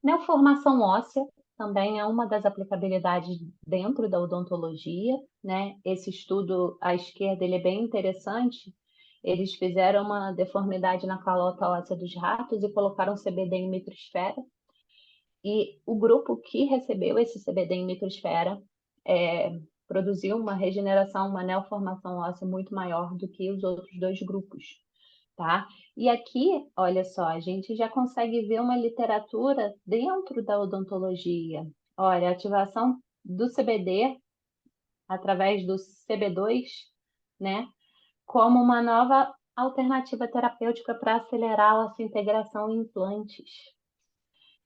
Neoformação óssea também é uma das aplicabilidades dentro da odontologia, né? Esse estudo à esquerda ele é bem interessante. Eles fizeram uma deformidade na calota óssea dos ratos e colocaram CBD em microsfera. E o grupo que recebeu esse CBD em microsfera produziu uma regeneração, uma neoformação óssea muito maior do que os outros dois grupos. Tá? E aqui, olha só, a gente já consegue ver uma literatura dentro da odontologia. Olha, a ativação do CBD através do CB2, né, como uma nova alternativa terapêutica para acelerar a sua integração em implantes.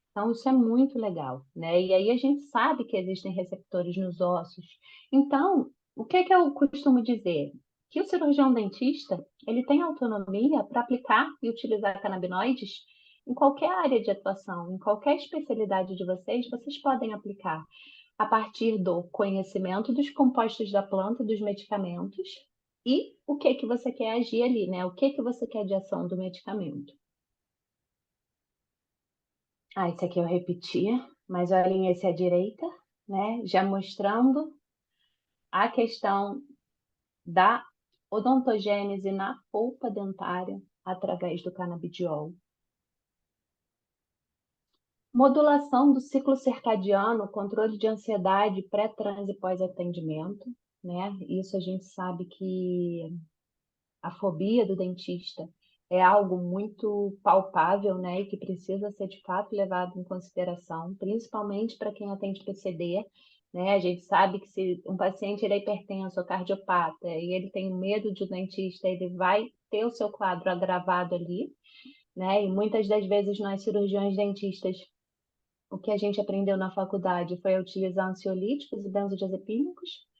Então, isso é muito legal, né? E aí a gente sabe que existem receptores nos ossos. Então, o que eu costumo dizer? Que o cirurgião dentista, ele tem autonomia para aplicar e utilizar canabinoides em qualquer área de atuação, em qualquer especialidade de vocês podem aplicar a partir do conhecimento dos compostos da planta, dos medicamentos e o que você quer agir ali, né? O que você quer de ação do medicamento. Esse aqui eu repeti, mas olhem esse à direita, né? Já mostrando a questão da odontogênese na polpa dentária através do canabidiol. Modulação do ciclo circadiano, controle de ansiedade pré-transe e pós-atendimento, né? Isso a gente sabe que a fobia do dentista é algo muito palpável, né, e que precisa ser de fato levado em consideração, principalmente para quem atende PCD, né? A gente sabe que se um paciente ele é hipertenso ou cardiopata e ele tem medo de um dentista, ele vai ter o seu quadro agravado ali, né? E muitas das vezes nós cirurgiões dentistas, o que a gente aprendeu na faculdade foi a utilizar ansiolíticos e benzodiazepínicos,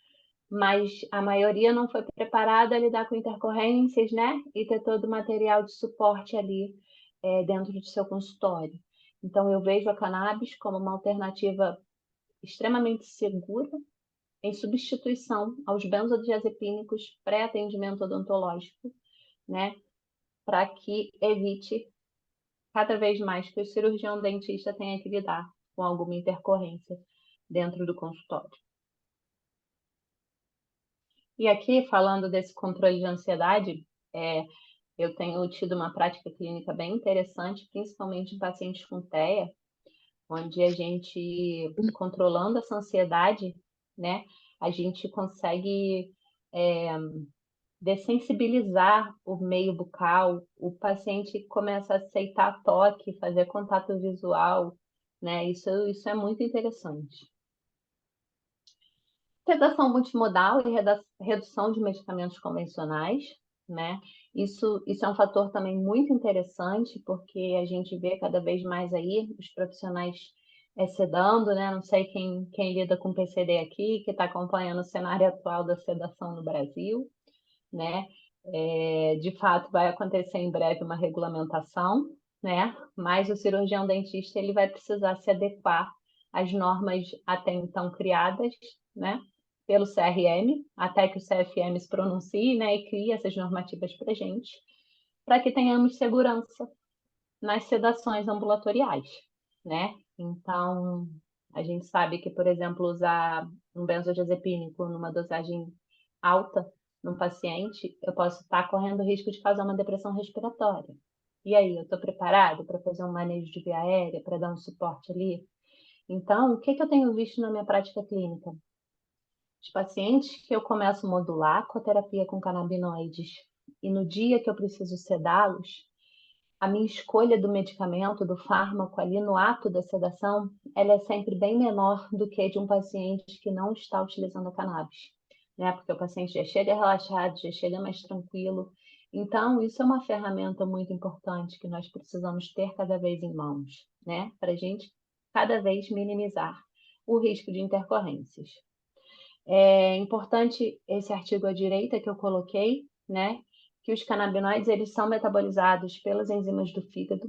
mas a maioria não foi preparada a lidar com intercorrências, né? E ter todo o material de suporte ali dentro do seu consultório. Então, eu vejo a cannabis como uma alternativa extremamente segura em substituição aos benzodiazepínicos pré-atendimento odontológico, né? Para que evite cada vez mais que o cirurgião dentista tenha que lidar com alguma intercorrência dentro do consultório. E aqui, falando desse controle de ansiedade, eu tenho tido uma prática clínica bem interessante, principalmente em pacientes com TEA, onde a gente, controlando essa ansiedade, né, a gente consegue dessensibilizar o meio bucal, o paciente começa a aceitar toque, fazer contato visual, né, isso é muito interessante. Sedação multimodal e redução de medicamentos convencionais, né? Isso é um fator também muito interessante, porque a gente vê cada vez mais aí os profissionais sedando, né? Não sei quem lida com PCD aqui, que está acompanhando o cenário atual da sedação no Brasil, né? De fato, vai acontecer em breve uma regulamentação, né? Mas o cirurgião dentista ele vai precisar se adequar às normas até então criadas, né? Pelo CRM, até que o CFM se pronuncie, né, e crie essas normativas para a gente, para que tenhamos segurança nas sedações ambulatoriais, né? Então, a gente sabe que, por exemplo, usar um benzodiazepínico numa dosagem alta num paciente, eu posso estar correndo o risco de causar uma depressão respiratória. E aí, eu estou preparado para fazer um manejo de via aérea, para dar um suporte ali? Então, o que eu tenho visto na minha prática clínica? Os pacientes que eu começo a modular com a terapia com canabinoides e no dia que eu preciso sedá-los, a minha escolha do medicamento, do fármaco ali no ato da sedação, ela é sempre bem menor do que a de um paciente que não está utilizando a cannabis, né? Porque o paciente já chega relaxado, já chega mais tranquilo Então, isso é uma ferramenta muito importante que nós precisamos ter cada vez em mãos, né? Para a gente cada vez minimizar o risco de intercorrências. É importante esse artigo à direita que eu coloquei, né? Que os canabinoides, eles são metabolizados pelas enzimas do fígado.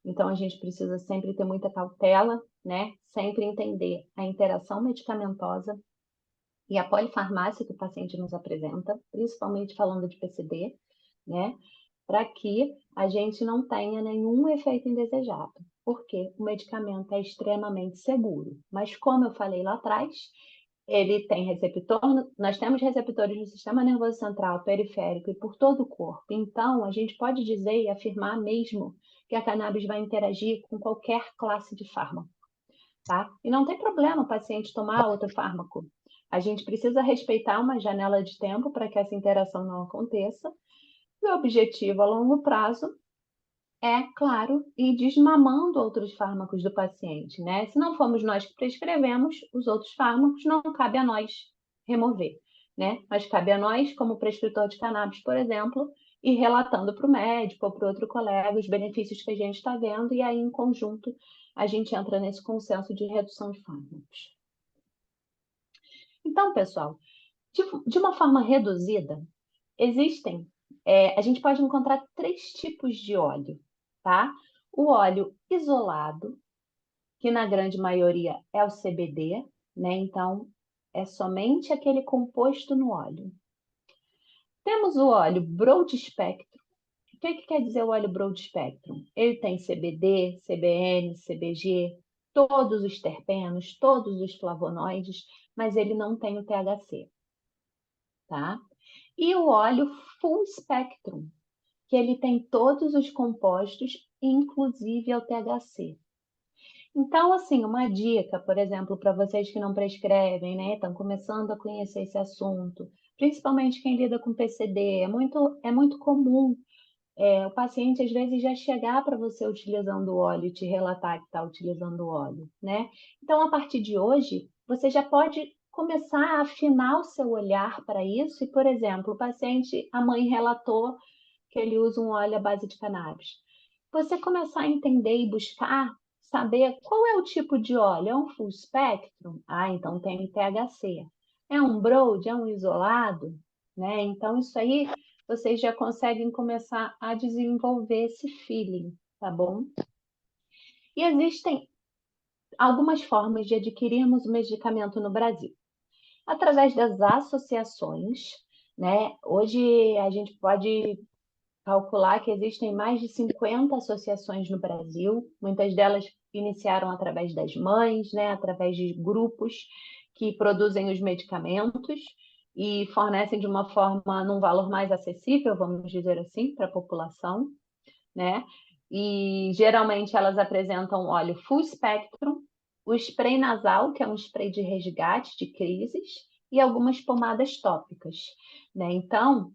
Então, a gente precisa sempre ter muita cautela, né? Sempre entender a interação medicamentosa e a polifarmácia que o paciente nos apresenta, principalmente falando de PCD, né? Para que a gente não tenha nenhum efeito indesejado. Porque o medicamento é extremamente seguro. Mas, como eu falei lá atrás, ele tem receptor, nós temos receptores no sistema nervoso central, periférico e por todo o corpo. Então, a gente pode dizer e afirmar mesmo que a cannabis vai interagir com qualquer classe de fármaco, tá? E não tem problema o paciente tomar outro fármaco. A gente precisa respeitar uma janela de tempo para que essa interação não aconteça. E o objetivo a longo prazo é, claro, ir desmamando outros fármacos do paciente, né? Se não formos nós que prescrevemos os outros fármacos, não cabe a nós remover, né? Mas cabe a nós, como prescritor de cannabis, por exemplo, ir relatando para o médico ou para outro colega os benefícios que a gente está vendo e aí, em conjunto, a gente entra nesse consenso de redução de fármacos. Então, pessoal, de uma forma reduzida, existem, a gente pode encontrar 3 tipos de óleo, tá? O óleo isolado, que na grande maioria é o CBD, né? Então, é somente aquele composto no óleo. Temos o óleo broad spectrum. O que quer dizer o óleo broad spectrum? Ele tem CBD, CBN, CBG, todos os terpenos, todos os flavonoides, mas ele não tem o THC, tá? E o óleo full spectrum, que ele tem todos os compostos, inclusive o THC. Então, assim, uma dica, por exemplo, para vocês que não prescrevem, né, estão começando a conhecer esse assunto, principalmente quem lida com PCD, é muito comum o paciente, às vezes, já chegar para você utilizando o óleo e te relatar que está utilizando o óleo, né? Então, a partir de hoje, você já pode começar a afinar o seu olhar para isso e, por exemplo, o paciente, a mãe relatou que ele usa um óleo à base de cannabis. Você começar a entender e buscar, saber qual é o tipo de óleo. É um full spectrum? Ah, então tem THC. É um broad? É um isolado? Né? Então, isso aí vocês já conseguem começar a desenvolver esse feeling, tá bom? E existem algumas formas de adquirirmos o medicamento no Brasil. Através das associações, né? Hoje a gente pode calcular que existem mais de 50 associações no Brasil, muitas delas iniciaram através das mães, né, através de grupos que produzem os medicamentos e fornecem de uma forma, num valor mais acessível, vamos dizer assim, para a população, né? E geralmente elas apresentam óleo full spectrum, o spray nasal, que é um spray de resgate de crises, e algumas pomadas tópicas, né? Então,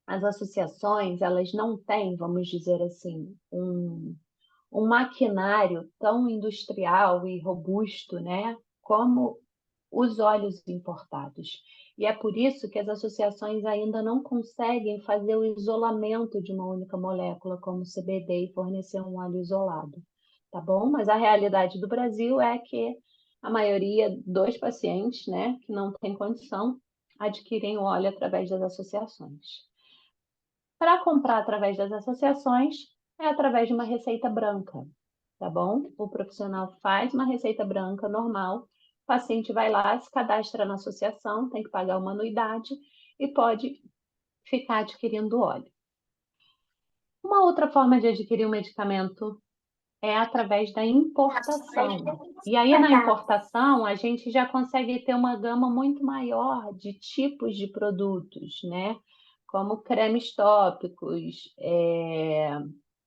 as associações, elas não têm, vamos dizer assim, um maquinário tão industrial e robusto, né, como os óleos importados. E é por isso que as associações ainda não conseguem fazer o isolamento de uma única molécula, como o CBD, e fornecer um óleo isolado, tá bom? Mas a realidade do Brasil é que a maioria dos pacientes, né, que não tem condição, adquirem o óleo através das associações. Para comprar através das associações, é através de uma receita branca, tá bom? O profissional faz uma receita branca normal, o paciente vai lá, se cadastra na associação, tem que pagar uma anuidade e pode ficar adquirindo óleo. Uma outra forma de adquirir o medicamento é através da importação. E aí, na importação, a gente já consegue ter uma gama muito maior de tipos de produtos, né? Como cremes tópicos,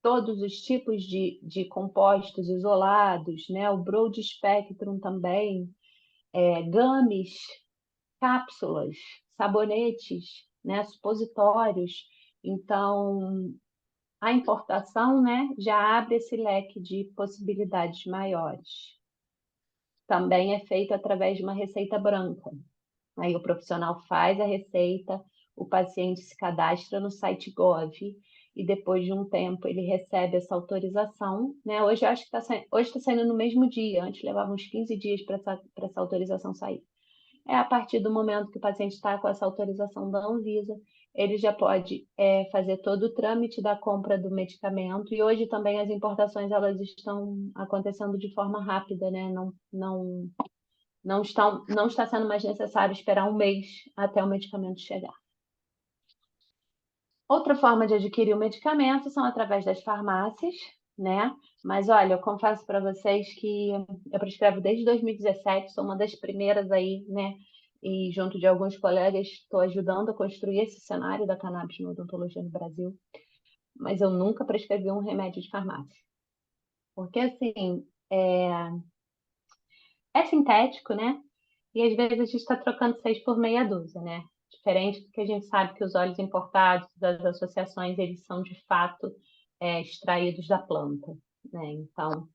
todos os tipos de compostos isolados, né? O broad spectrum também, gummies, cápsulas, sabonetes, né? Supositórios. Então, a importação, né, já abre esse leque de possibilidades maiores. Também é feito através de uma receita branca. Aí o profissional faz a receita, o paciente se cadastra no site Gov e depois de um tempo ele recebe essa autorização, né? Hoje eu acho que hoje está saindo no mesmo dia, antes levava uns 15 dias para essa autorização sair. É a partir do momento que o paciente está com essa autorização da Anvisa, ele já pode fazer todo o trâmite da compra do medicamento, e hoje também as importações elas estão acontecendo de forma rápida, né? Não está sendo mais necessário esperar um mês até o medicamento chegar. Outra forma de adquirir o medicamento são através das farmácias, né? Mas olha, eu confesso para vocês que eu prescrevo desde 2017, sou uma das primeiras aí, né? E junto de alguns colegas estou ajudando a construir esse cenário da cannabis na odontologia no Brasil, mas eu nunca prescrevi um remédio de farmácia. Porque assim, é sintético, né? E às vezes a gente está trocando 6 por meia dúzia, né? Diferente do que a gente sabe que os óleos importados das associações, eles são de fato extraídos da planta, né? Então,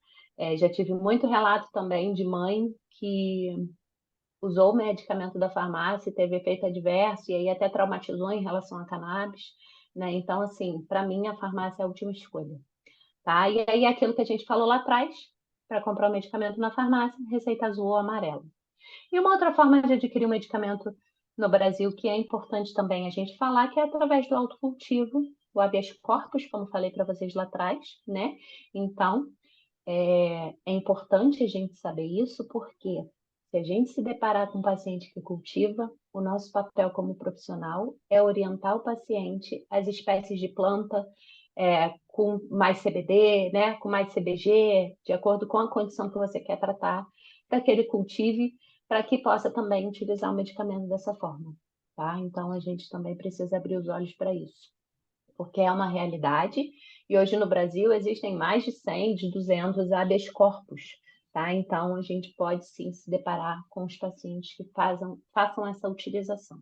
já tive muito relato também de mãe que usou o medicamento da farmácia e teve efeito adverso, e aí até traumatizou em relação a cannabis, né? Então, assim, para mim, a farmácia é a última escolha, tá? E aí aquilo que a gente falou lá atrás, para comprar o medicamento na farmácia, receita azul ou amarela. E uma outra forma de adquirir um medicamento no Brasil, que é importante também a gente falar, que é através do autocultivo, o habeas corpus, como falei para vocês lá atrás, né? Então, é importante a gente saber isso, porque se a gente se deparar com um paciente que cultiva, o nosso papel como profissional é orientar o paciente às espécies de planta com mais CBD, né, com mais CBG, de acordo com a condição que você quer tratar, para que ele cultive, para que possa também utilizar o medicamento dessa forma, tá? Então, a gente também precisa abrir os olhos para isso, porque é uma realidade, e hoje no Brasil existem mais de 100, de 200 habeas corpus, tá? Então, a gente pode sim se deparar com os pacientes que façam essa utilização.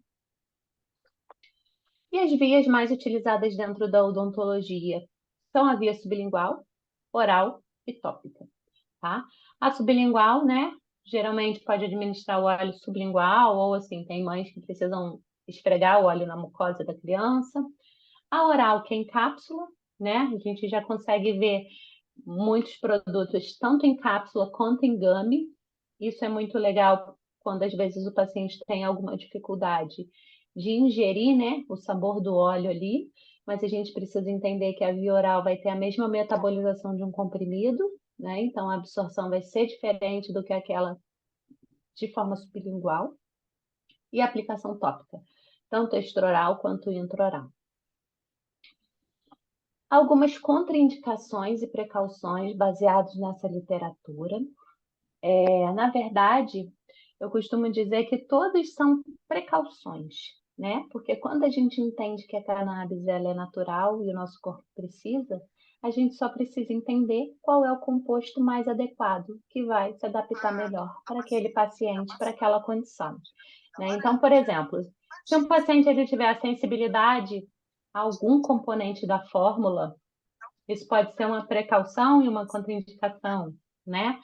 E as vias mais utilizadas dentro da odontologia são a via sublingual, oral e tópica, tá? A sublingual, né, geralmente pode administrar o óleo sublingual, ou assim, tem mães que precisam esfregar o óleo na mucosa da criança. A oral, que é em cápsula, né? A gente já consegue ver muitos produtos, tanto em cápsula quanto em gummy. Isso é muito legal quando às vezes o paciente tem alguma dificuldade de ingerir, né, o sabor do óleo ali, mas a gente precisa entender que a via oral vai ter a mesma metabolização de um comprimido, né? Então a absorção vai ser diferente do que aquela de forma sublingual. E a aplicação tópica, tanto extraoral quanto intraoral. Algumas contraindicações e precauções baseadas nessa literatura. Na verdade, eu costumo dizer que todas são precauções, né? Porque quando a gente entende que a cannabis ela é natural e o nosso corpo precisa, a gente só precisa entender qual é o composto mais adequado que vai se adaptar melhor para aquele paciente, para aquela condição, né? Então, por exemplo, se um paciente ele tiver a sensibilidade a algum componente da fórmula, isso pode ser uma precaução e uma contraindicação, né?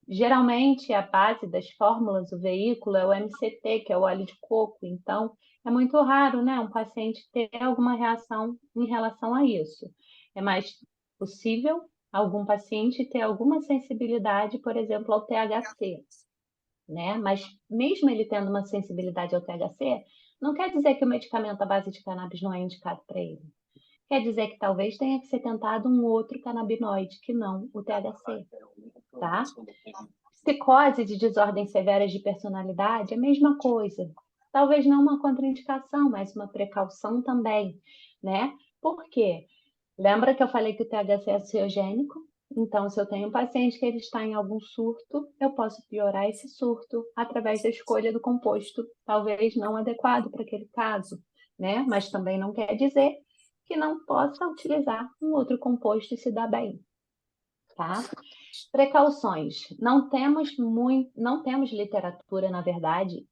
Geralmente, a base das fórmulas, o veículo, é o MCT, que é o óleo de coco. Então, é muito raro, né, um paciente ter alguma reação em relação a isso. É mais possível algum paciente ter alguma sensibilidade, por exemplo, ao THC, né? Mas mesmo ele tendo uma sensibilidade ao THC, não quer dizer que o medicamento à base de cannabis não é indicado para ele. Quer dizer que talvez tenha que ser tentado um outro canabinoide que não o THC, tá? Psicose de desordens severas de personalidade é a mesma coisa. Talvez não uma contraindicação, mas uma precaução também, né? Por quê? Lembra que eu falei que o THC é ansiogênico? Então, se eu tenho um paciente que ele está em algum surto, eu posso piorar esse surto através da escolha do composto, talvez não adequado para aquele caso, né? Mas também não quer dizer que não possa utilizar um outro composto e se dar bem, tá? Precauções. Não temos literatura, na verdade,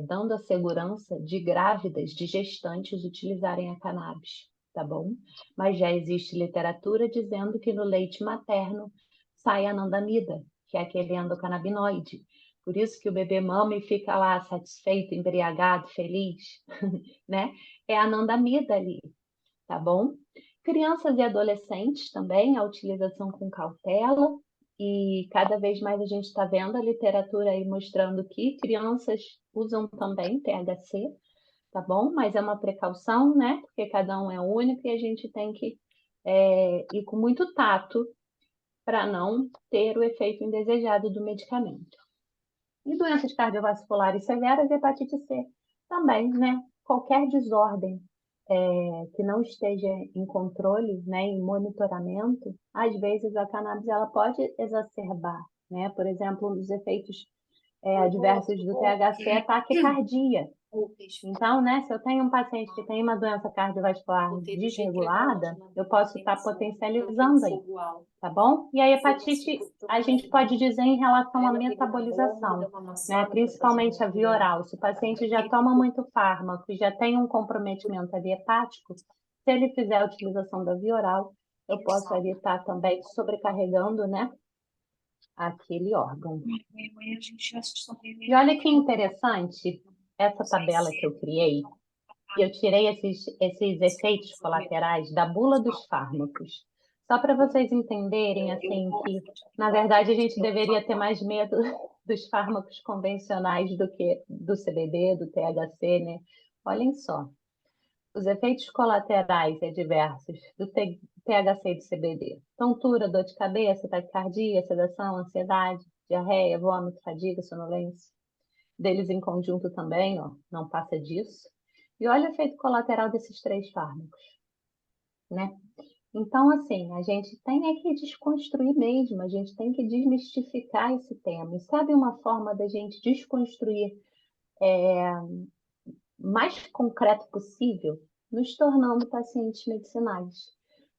dando a segurança de grávidas, de gestantes utilizarem a cannabis, tá bom? Mas já existe literatura dizendo que no leite materno sai anandamida, que é aquele endocannabinoide. por isso que o bebê mama e fica lá satisfeito, embriagado, feliz, né? É a anandamida ali, tá bom? Crianças e adolescentes também, a utilização com cautela, e cada vez mais a gente está vendo a literatura aí mostrando que crianças usam também THC, tá bom? Mas é uma precaução, né? Porque cada um é único e a gente tem que ir com muito tato para não ter o efeito indesejado do medicamento. E doenças cardiovasculares severas e hepatite C também, né? Qualquer desordem que não esteja em controle, né, em monitoramento, às vezes a cannabis ela pode exacerbar, né? Por exemplo, um dos efeitos adversos do THC é a taquicardia. Então, né, se eu tenho um paciente que tem uma doença cardiovascular desregulada, eu posso estar potencializando aí, tá bom? E a hepatite, a gente pode dizer em relação à metabolização, né, principalmente a via oral. Se o paciente já toma muito fármaco e já tem um comprometimento ali hepático, se ele fizer a utilização da via oral, eu posso ali estar também sobrecarregando, né, aquele órgão. E olha que interessante essa tabela que eu criei. Eu tirei esses efeitos colaterais da bula dos fármacos. Só para vocês entenderem, assim, que, na verdade, a gente deveria ter mais medo dos fármacos convencionais do que do CBD, do THC, né? Olhem só. Os efeitos colaterais adversos do THC e do CBD. Tontura, dor de cabeça, taquicardia, sedação, ansiedade, diarreia, vômito, fadiga, sonolência. Deles em conjunto também, ó, não passa disso. E olha o efeito colateral desses 3 fármacos, né? Então, assim, a gente tem que desconstruir mesmo, a gente tem que desmistificar esse tema. E sabe uma forma da gente desconstruir mais concreto possível? Nos tornando pacientes medicinais.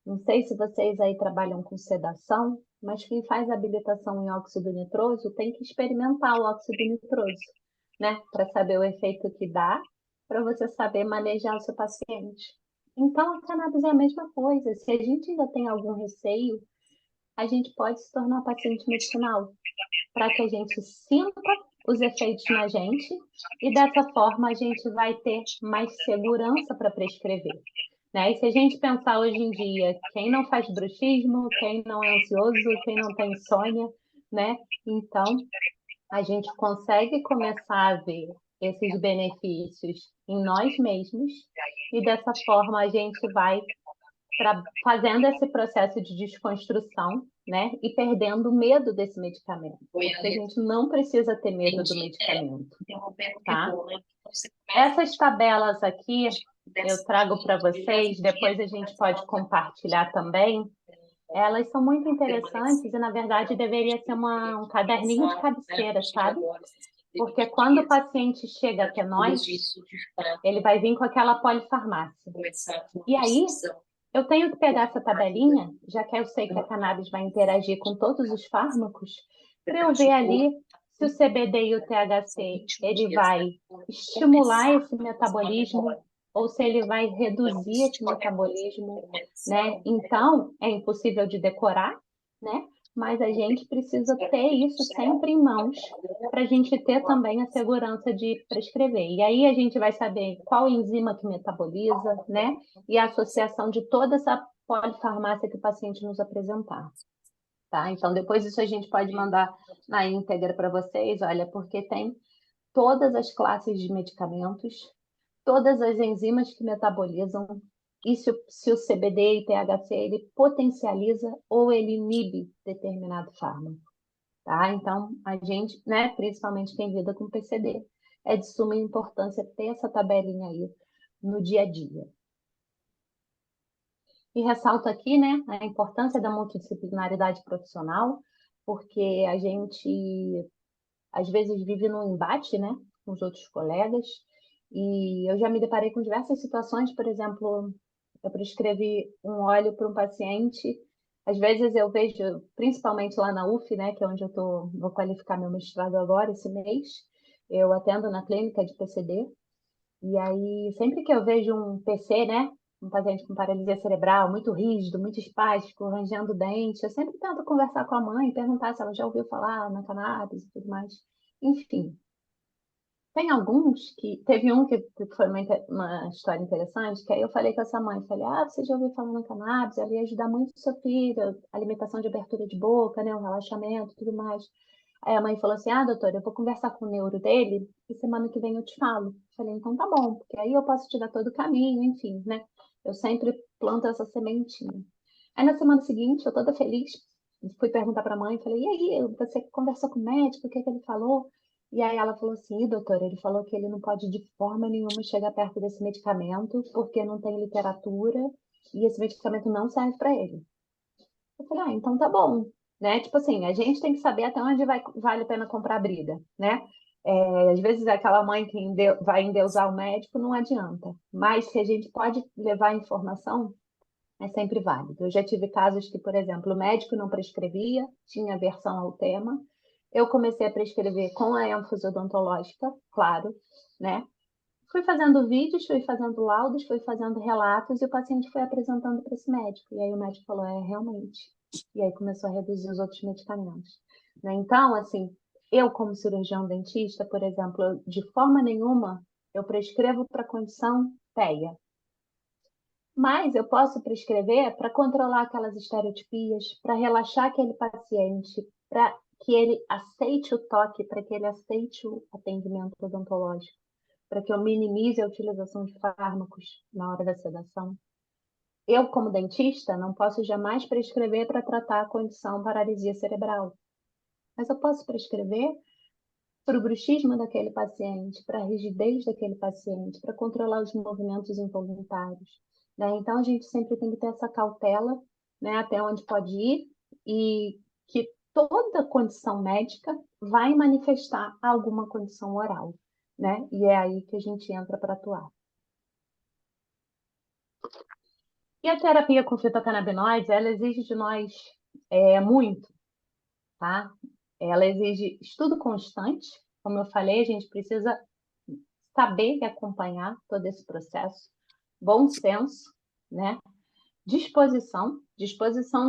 Não sei se vocês aí trabalham com sedação, mas quem faz habilitação em óxido nitroso tem que experimentar o óxido nitroso, né? Para saber o efeito que dá, para você saber manejar o seu paciente. Então, a cannabis é a mesma coisa. Se a gente ainda tem algum receio, a gente pode se tornar paciente medicinal, para que a gente sinta os efeitos na gente e dessa forma a gente vai ter mais segurança para prescrever. Né? E se a gente pensar hoje em dia, quem não faz bruxismo, quem não é ansioso, quem não tem insônia, né? Então, a gente consegue começar a ver esses benefícios em nós mesmos e dessa forma a gente vai fazendo esse processo de desconstrução, né? E perdendo o medo desse medicamento. Porque a gente não precisa ter medo do medicamento, tá? Essas tabelas aqui eu trago para vocês, depois a gente pode compartilhar também. Elas são muito interessantes e, na verdade, deveria ser um caderninho de cabeceira, sabe? Porque quando o paciente chega até nós, ele vai vir com aquela polifarmácia. E aí, eu tenho que pegar essa tabelinha, já que eu sei que a cannabis vai interagir com todos os fármacos, para eu ver ali se o CBD e o THC ele vai estimular esse metabolismo ou se ele vai reduzir esse metabolismo, né? Então, é impossível de decorar, né? Mas a gente precisa ter isso sempre em mãos para a gente ter também a segurança de prescrever. E aí a gente vai saber qual enzima que metaboliza, né? E a associação de toda essa polifarmácia que o paciente nos apresentar. Tá? Então, depois isso a gente pode mandar na íntegra para vocês, olha, porque tem todas as classes de medicamentos, todas as enzimas que metabolizam, e se o CBD e THC ele potencializa ou ele inibe determinado fármaco. Tá? Então, a gente, né, principalmente quem lida com PCD, é de suma importância ter essa tabelinha aí no dia a dia. E ressalto aqui, né, a importância da multidisciplinaridade profissional, porque a gente, às vezes, vive num embate, né, com os outros colegas, e eu já me deparei com diversas situações, por exemplo, eu prescrevi um óleo para um paciente, às vezes eu vejo, principalmente lá na UF, né, que é onde eu vou qualificar meu mestrado agora, esse mês, eu atendo na clínica de PCD, e aí sempre que eu vejo um PC, né, um paciente com paralisia cerebral, muito rígido, muito espástico, rangendo o dente, eu sempre tento conversar com a mãe, perguntar se ela já ouviu falar na cannabis e tudo mais. Enfim, tem alguns que... Teve um que foi uma história interessante, que aí eu falei com essa mãe, falei, você já ouviu falar na cannabis? Ela ia ajudar muito o seu filho, a limitação de abertura de boca, né, o relaxamento e tudo mais. Aí a mãe falou assim, doutora, eu vou conversar com o neuro dele e semana que vem eu te falo. Falei, então tá bom, porque aí eu posso te dar todo o caminho, enfim, né? Eu sempre planto essa sementinha. Aí na semana seguinte, eu toda feliz, fui perguntar para a mãe, falei, e aí, você conversou com o médico, o que que ele falou? E aí ela falou assim, doutora, ele falou que ele não pode de forma nenhuma chegar perto desse medicamento, porque não tem literatura e esse medicamento não serve para ele. Eu falei, então tá bom, né? Tipo assim, a gente tem que saber até onde vale a pena comprar briga, né? Às vezes aquela mãe que vai endeusar o médico não adianta, mas se a gente pode levar informação, é sempre válido. Eu já tive casos que, por exemplo, o médico não prescrevia, tinha aversão ao tema. Eu comecei a prescrever com a ênfase odontológica, claro, né? Fui fazendo vídeos, fui fazendo laudos, fui fazendo relatos e o paciente foi apresentando para esse médico. E aí o médico falou, realmente. E aí começou a reduzir os outros medicamentos. Né? Então, assim, eu como cirurgião dentista, por exemplo, de forma nenhuma eu prescrevo para condição TEA. Mas eu posso prescrever para controlar aquelas estereotipias, para relaxar aquele paciente, para que ele aceite o toque, para que ele aceite o atendimento odontológico, para que eu minimize a utilização de fármacos na hora da sedação. Eu, como dentista, não posso jamais prescrever para tratar a condição paralisia cerebral, mas eu posso prescrever para o bruxismo daquele paciente, para a rigidez daquele paciente, para controlar os movimentos involuntários. Né? Então, a gente sempre tem que ter essa cautela, né, até onde pode ir, e que toda condição médica vai manifestar alguma condição oral. Né? E é aí que a gente entra para atuar. E a terapia com fitocannabinoides, ela exige de nós muito, tá? Ela exige estudo constante, como eu falei, a gente precisa saber e acompanhar todo esse processo, bom senso, né? Disposição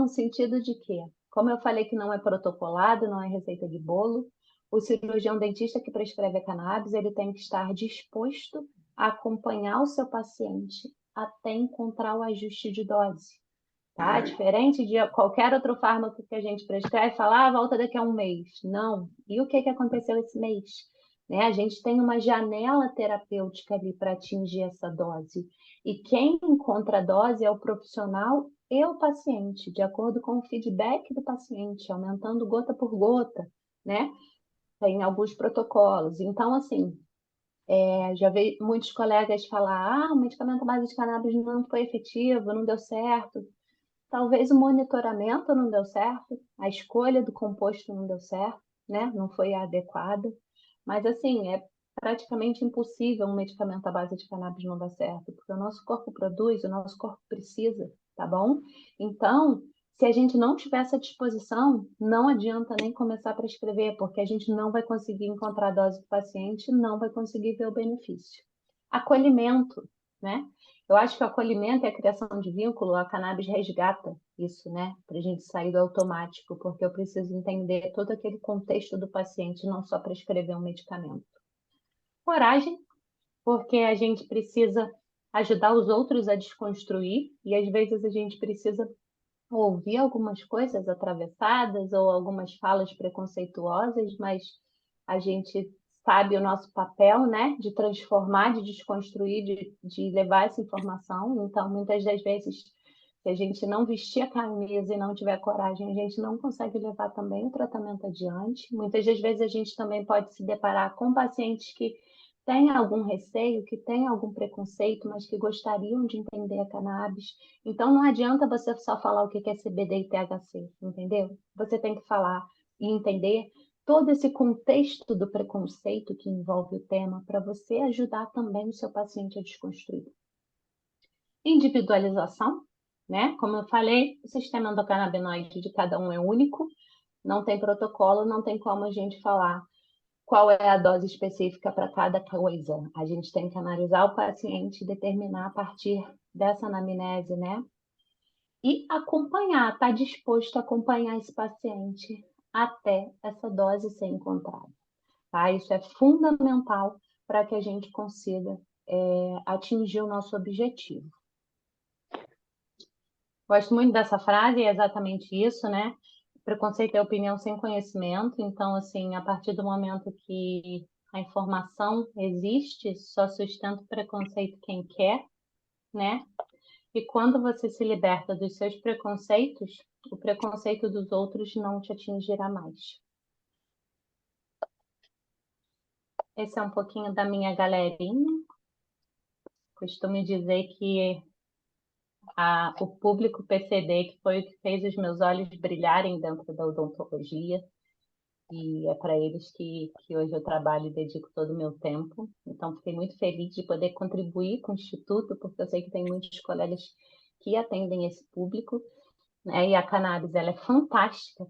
no sentido de que, como eu falei que não é protocolado, não é receita de bolo, o cirurgião dentista que prescreve a cannabis, ele tem que estar disposto a acompanhar o seu paciente até encontrar o ajuste de dose. Tá? Diferente de qualquer outro fármaco que a gente prescreve, falar, volta daqui a um mês. Não. E o que aconteceu esse mês? Né? A gente tem uma janela terapêutica ali para atingir essa dose. E quem encontra a dose é o profissional e o paciente, de acordo com o feedback do paciente, aumentando gota por gota, né? Tem alguns protocolos. Então, assim, já vi muitos colegas falar, o medicamento à base de cannabis não foi efetivo, não deu certo. Talvez o monitoramento não deu certo, a escolha do composto não deu certo, né? Não foi a adequada. Mas, assim, é praticamente impossível um medicamento à base de cannabis não dar certo, porque o nosso corpo produz, o nosso corpo precisa, tá bom? Então, se a gente não tiver essa disposição, não adianta nem começar a prescrever, porque a gente não vai conseguir encontrar a dose do paciente, não vai conseguir ver o benefício. Acolhimento, né? Eu acho que o acolhimento e a criação de vínculo, a cannabis resgata isso, né? Para a gente sair do automático, porque eu preciso entender todo aquele contexto do paciente, não só prescrever um medicamento. Coragem, porque a gente precisa ajudar os outros a desconstruir, e às vezes a gente precisa ouvir algumas coisas atravessadas ou algumas falas preconceituosas, mas a gente sabe o nosso papel, né, de transformar, de desconstruir, de levar essa informação. Então, muitas das vezes, se a gente não vestir a camisa e não tiver coragem, a gente não consegue levar também o tratamento adiante. Muitas das vezes a gente também pode se deparar com pacientes que têm algum receio, que têm algum preconceito, mas que gostariam de entender a cannabis. Então, não adianta você só falar o que é CBD e THC, entendeu? Você tem que falar e entender todo esse contexto do preconceito que envolve o tema para você ajudar também o seu paciente a desconstruir. Individualização, né? Como eu falei, o sistema endocannabinoide de cada um é único, não tem protocolo, não tem como a gente falar qual é a dose específica para cada coisa. A gente tem que analisar o paciente e determinar a partir dessa anamnese, né? E acompanhar, estar disposto a acompanhar esse paciente até essa dose ser encontrada. tá? Isso é fundamental para que a gente consiga atingir o nosso objetivo. Gosto muito dessa frase, é exatamente isso, né? Preconceito é opinião sem conhecimento. Então, assim, a partir do momento que a informação existe, só sustenta o preconceito quem quer, né? E quando você se liberta dos seus preconceitos, o preconceito dos outros não te atingirá mais. Esse é um pouquinho da minha galerinha. Costumo dizer que o público PCD, que foi o que fez os meus olhos brilharem dentro da odontologia, e é para eles que hoje eu trabalho e dedico todo o meu tempo. Então, fiquei muito feliz de poder contribuir com o Instituto, porque eu sei que tem muitos colegas que atendem esse público, né? E a cannabis, ela é fantástica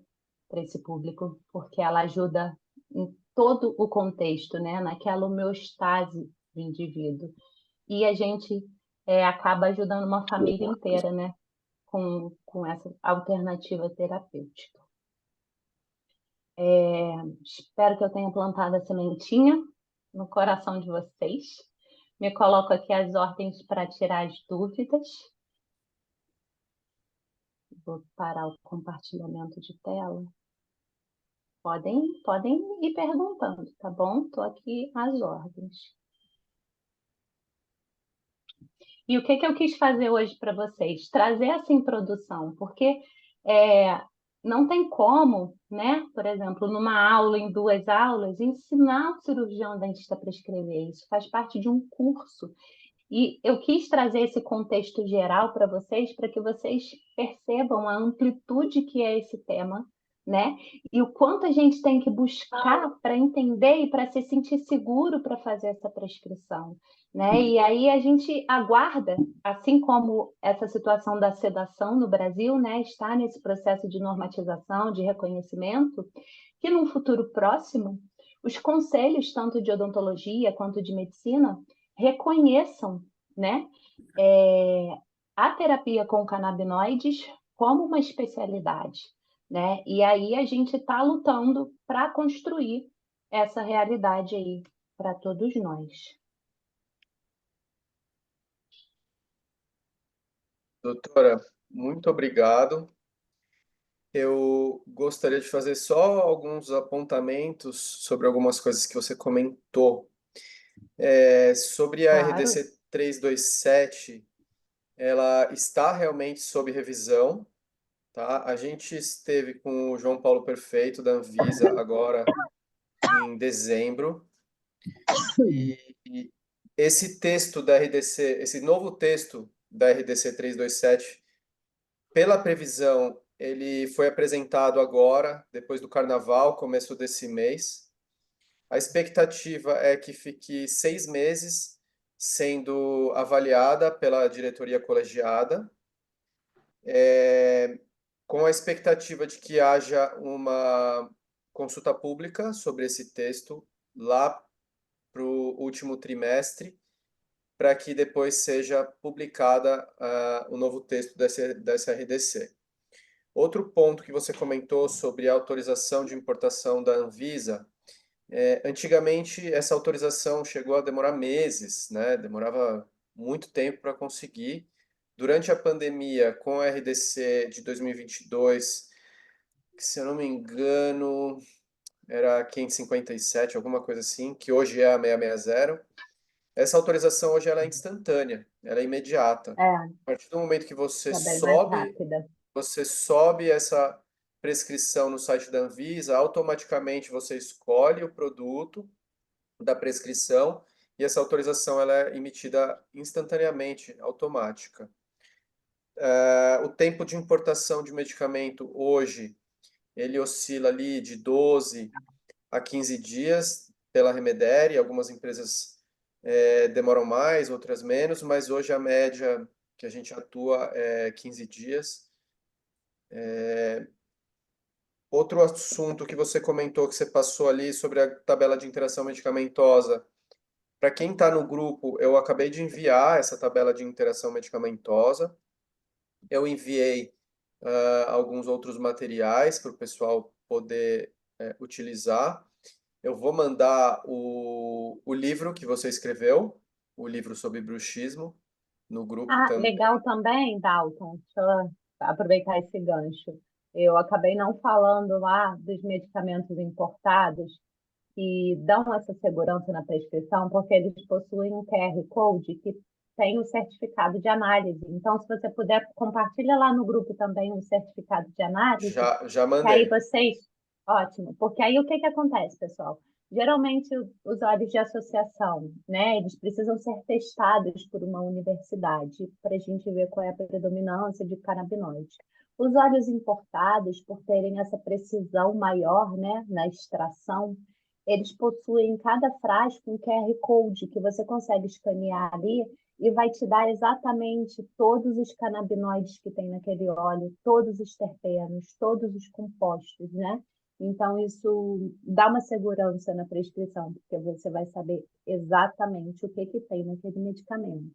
para esse público, porque ela ajuda em todo o contexto, né? Naquela homeostase do indivíduo. E a gente acaba ajudando uma família inteira, né? Com essa alternativa terapêutica. Espero que eu tenha plantado a sementinha no coração de vocês. Me coloco aqui as ordens para tirar as dúvidas. Vou parar o compartilhamento de tela. Podem ir perguntando, tá bom? Estou aqui às ordens. E o que eu quis fazer hoje para vocês? Trazer essa introdução, porque não tem como, né? Por exemplo, numa aula, em 2 aulas, ensinar o cirurgião dentista a prescrever. Isso faz parte de um curso. E eu quis trazer esse contexto geral para que vocês percebam a amplitude que é esse tema, né? E o quanto a gente tem que buscar para entender e para se sentir seguro para fazer essa prescrição, né? E aí a gente aguarda, assim como essa situação da sedação no Brasil, né, está nesse processo de normatização, de reconhecimento, que num futuro próximo, os conselhos, tanto de odontologia quanto de medicina, reconheçam, né, a terapia com canabinoides como uma especialidade, né? E aí a gente está lutando para construir essa realidade aí para todos nós. Doutora, muito obrigado. Eu gostaria de fazer só alguns apontamentos sobre algumas coisas que você comentou. Sobre a Claro. RDC 327, ela está realmente sob revisão, tá? A gente esteve com o João Paulo Perfeito, da Anvisa, agora em dezembro, e esse texto da RDC, esse novo texto da RDC 327, pela previsão, ele foi apresentado agora, depois do Carnaval, começo desse mês. A expectativa é que fique 6 meses sendo avaliada pela diretoria colegiada, com a expectativa de que haja uma consulta pública sobre esse texto lá para o último trimestre, para que depois seja publicada o novo texto dessa RDC. Outro ponto que você comentou sobre a autorização de importação da Anvisa, antigamente essa autorização chegou a demorar meses, né? Demorava muito tempo para conseguir. Durante a pandemia, com a RDC de 2022, que se eu não me engano era 557, alguma coisa assim, que hoje é a 660, essa autorização hoje ela é instantânea, ela é imediata. A partir do momento que É bem mais rápida. você sobe essa prescrição no site da Anvisa, automaticamente você escolhe o produto da prescrição e essa autorização ela é emitida instantaneamente, automática. O tempo de importação de medicamento hoje, ele oscila ali de 12 a 15 dias pela Remedere, algumas empresas demoram mais, outras menos, mas hoje a média que a gente atua é 15 dias. Outro assunto que você comentou, que você passou ali sobre a tabela de interação medicamentosa. Para quem está no grupo, eu acabei de enviar essa tabela de interação medicamentosa. Eu enviei alguns outros materiais para o pessoal poder utilizar. Eu vou mandar o livro que você escreveu, o livro sobre bruxismo, no grupo Ah, também. legal também, Dalton, deixa eu aproveitar esse gancho. Eu acabei não falando lá dos medicamentos importados que dão essa segurança na prescrição, porque eles possuem um QR Code que tem o certificado de análise. Então, se você puder, compartilha lá no grupo também o certificado de análise, Já que aí mandei. vocês. Ótimo, porque aí o que que acontece, pessoal? Geralmente, os óleos de associação, né, eles precisam ser testados por uma universidade para a gente ver qual é a predominância de canabinoides. Os óleos importados, por terem essa precisão maior, né, na extração, eles possuem em cada frasco um QR Code que você consegue escanear ali e vai te dar exatamente todos os canabinoides que tem naquele óleo, todos os terpenos, todos os compostos, né? Então, isso dá uma segurança na prescrição, porque você vai saber exatamente o que tem naquele medicamento.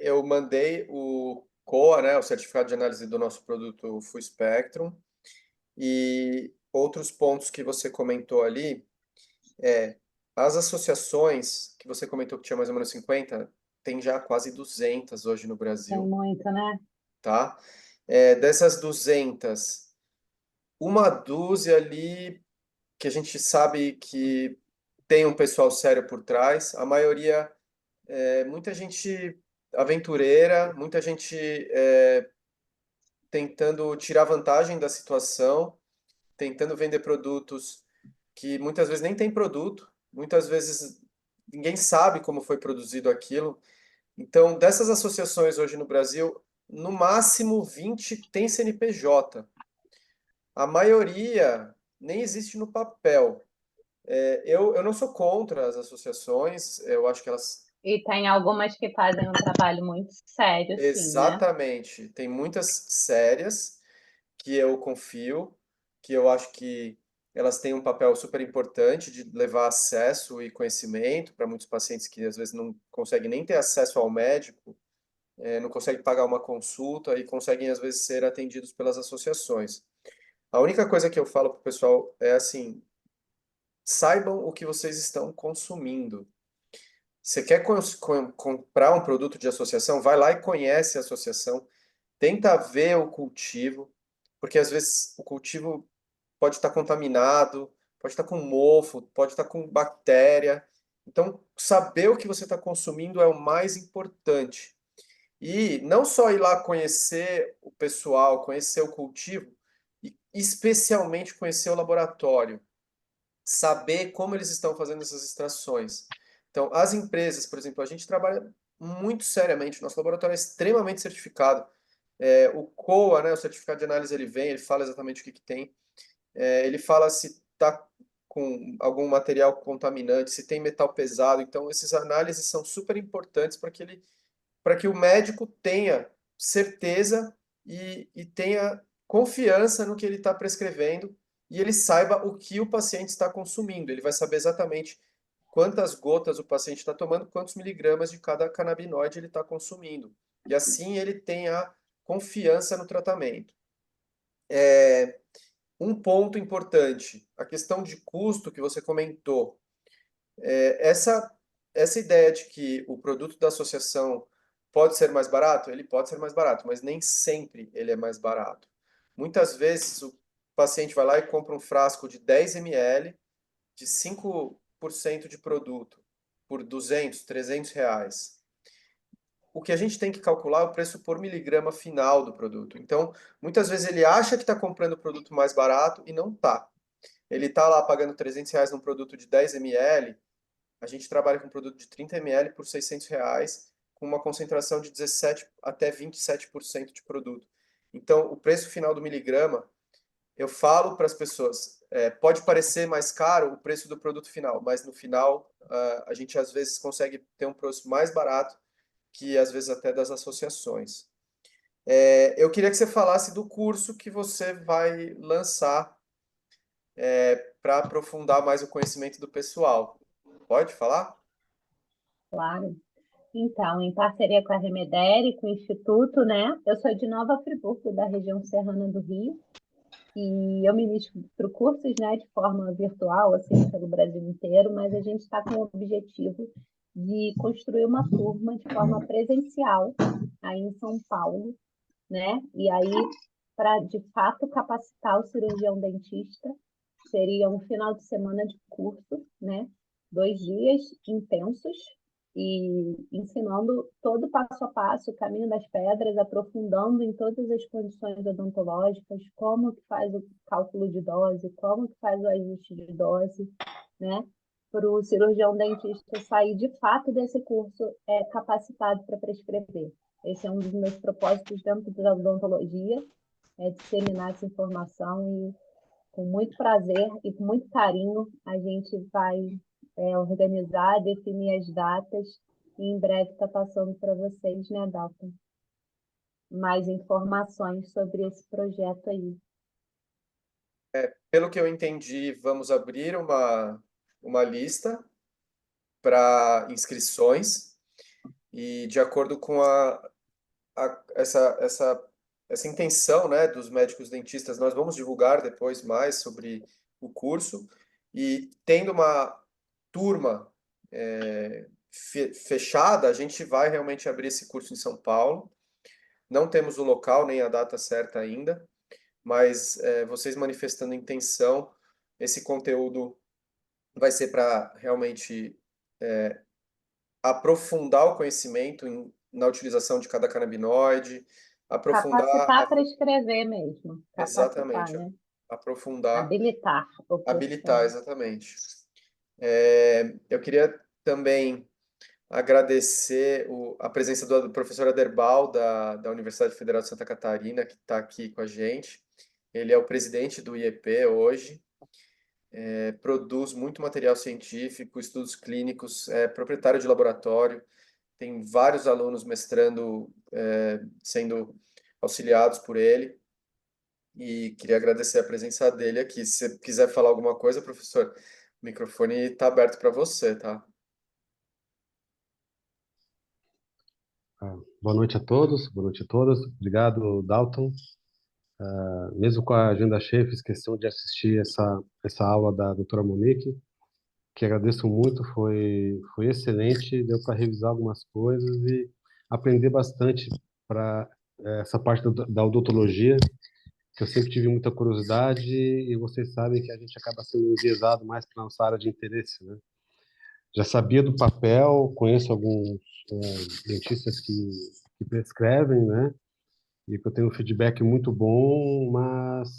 Eu mandei o COA, né, o certificado de análise do nosso produto Full Spectrum, e outros pontos que você comentou ali, as associações, que você comentou que tinha mais ou menos 50, tem já quase 200 hoje no Tem Brasil, muito, né? tá? Dessas 200, uma dúzia ali que a gente sabe que tem um pessoal sério por trás, a maioria muita gente aventureira, muita gente tentando tirar vantagem da situação, tentando vender produtos que muitas vezes nem tem produto, muitas vezes ninguém sabe como foi produzido aquilo. Então, dessas associações hoje no Brasil, no máximo 20 tem CNPJ. A maioria nem existe no papel. Eu não sou contra as associações, eu acho que elas. E tem algumas que fazem um trabalho muito sério, sim, né? Exatamente. Tem muitas sérias que eu confio, que eu acho que elas têm um papel super importante de levar acesso e conhecimento para muitos pacientes que às vezes não conseguem nem ter acesso ao médico, não conseguem pagar uma consulta e conseguem às vezes ser atendidos pelas associações. A única coisa que eu falo para o pessoal é assim: saibam o que vocês estão consumindo. Você quer comprar um produto de associação? Vai lá e conhece a associação. Tenta ver o cultivo, porque às vezes o cultivo pode estar contaminado, pode estar com mofo, pode estar com bactéria. Então, saber o que você está consumindo é o mais importante. E não só ir lá conhecer o pessoal, conhecer o cultivo, e especialmente conhecer o laboratório, saber como eles estão fazendo essas extrações. Então, as empresas, por exemplo, a gente trabalha muito seriamente, nosso laboratório é extremamente certificado. O COA, né, o certificado de análise, ele vem, ele fala exatamente o que tem. Ele fala se está com algum material contaminante, se tem metal pesado. Então, essas análises são super importantes para que o médico tenha certeza e tenha confiança no que ele está prescrevendo e ele saiba o que o paciente está consumindo. Ele vai saber exatamente quantas gotas o paciente está tomando, quantos miligramas de cada canabinoide ele está consumindo. E assim ele tem a confiança no tratamento. Um ponto importante, a questão de custo que você comentou. Essa ideia de que o produto da associação pode ser mais barato, ele pode ser mais barato, mas nem sempre ele é mais barato. Muitas vezes o paciente vai lá e compra um frasco de 10 ml de 5% de produto por 200, 300 reais. O que a gente tem que calcular é o preço por miligrama final do produto. Então, muitas vezes ele acha que está comprando o produto mais barato e não está. Ele está lá pagando 300 reais num produto de 10 ml, a gente trabalha com um produto de 30 ml por 600 reais, com uma concentração de 17 até 27% de produto. Então, o preço final do miligrama, eu falo para as pessoas, pode parecer mais caro o preço do produto final, mas no final a gente às vezes consegue ter um preço mais barato que às vezes até das associações. Eu queria que você falasse do curso que você vai lançar para aprofundar mais o conhecimento do pessoal. Pode falar? Claro. Então, em parceria com a Remedere, com o Instituto, né? Eu sou de Nova Friburgo, da região serrana do Rio. e eu ministro cursos, né, de forma virtual, assim, pelo Brasil inteiro, mas a gente está com o objetivo de construir uma turma de forma presencial aí em São Paulo, né? E aí, para de fato capacitar o cirurgião dentista, seria um final de semana de curso, né? 2 dias intensos e ensinando todo passo a passo, o caminho das pedras, aprofundando em todas as condições odontológicas, como que faz o cálculo de dose, como que faz o ajuste de dose, né? Para o cirurgião dentista sair de fato desse curso capacitado para prescrever. Esse é um dos meus propósitos dentro da odontologia, é disseminar essa informação e com muito prazer e com muito carinho, a gente vai organizar, definir as datas e em breve está passando para vocês, né, Dalton? Mais informações sobre esse projeto aí. Pelo que eu entendi, vamos abrir uma lista para inscrições e, de acordo com essa intenção, né, dos médicos dentistas, nós vamos divulgar depois mais sobre o curso e, tendo uma turma fechada, a gente vai realmente abrir esse curso em São Paulo. Não temos o local nem a data certa ainda, mas vocês manifestando intenção, esse conteúdo vai ser para realmente aprofundar o conhecimento na utilização de cada canabinoide, aprofundar Capacitar para escrever mesmo. Capacitar, exatamente, né? aprofundar, Habilitar o habilitar, profissional. exatamente. Eu queria também agradecer a presença do professor Aderbal, da Universidade Federal de Santa Catarina, que está aqui com a gente. Ele é o presidente do IEP hoje, produz muito material científico, estudos clínicos, é proprietário de laboratório, tem vários alunos mestrando, sendo auxiliados por ele, e queria agradecer a presença dele aqui. Se você quiser falar alguma coisa, professor, o microfone está aberto para você, tá? Boa noite a todos, boa noite a todas. Obrigado, Dalton. Mesmo com a agenda cheia, fiz questão de assistir essa aula da doutora Monique, que agradeço muito, foi excelente, deu para revisar algumas coisas e aprender bastante para essa parte da odontologia, que eu sempre tive muita curiosidade e vocês sabem que a gente acaba sendo enviesado mais para nossa área de interesse, né? Já sabia do papel, conheço alguns dentistas que prescrevem, né? E que eu tenho um feedback muito bom, mas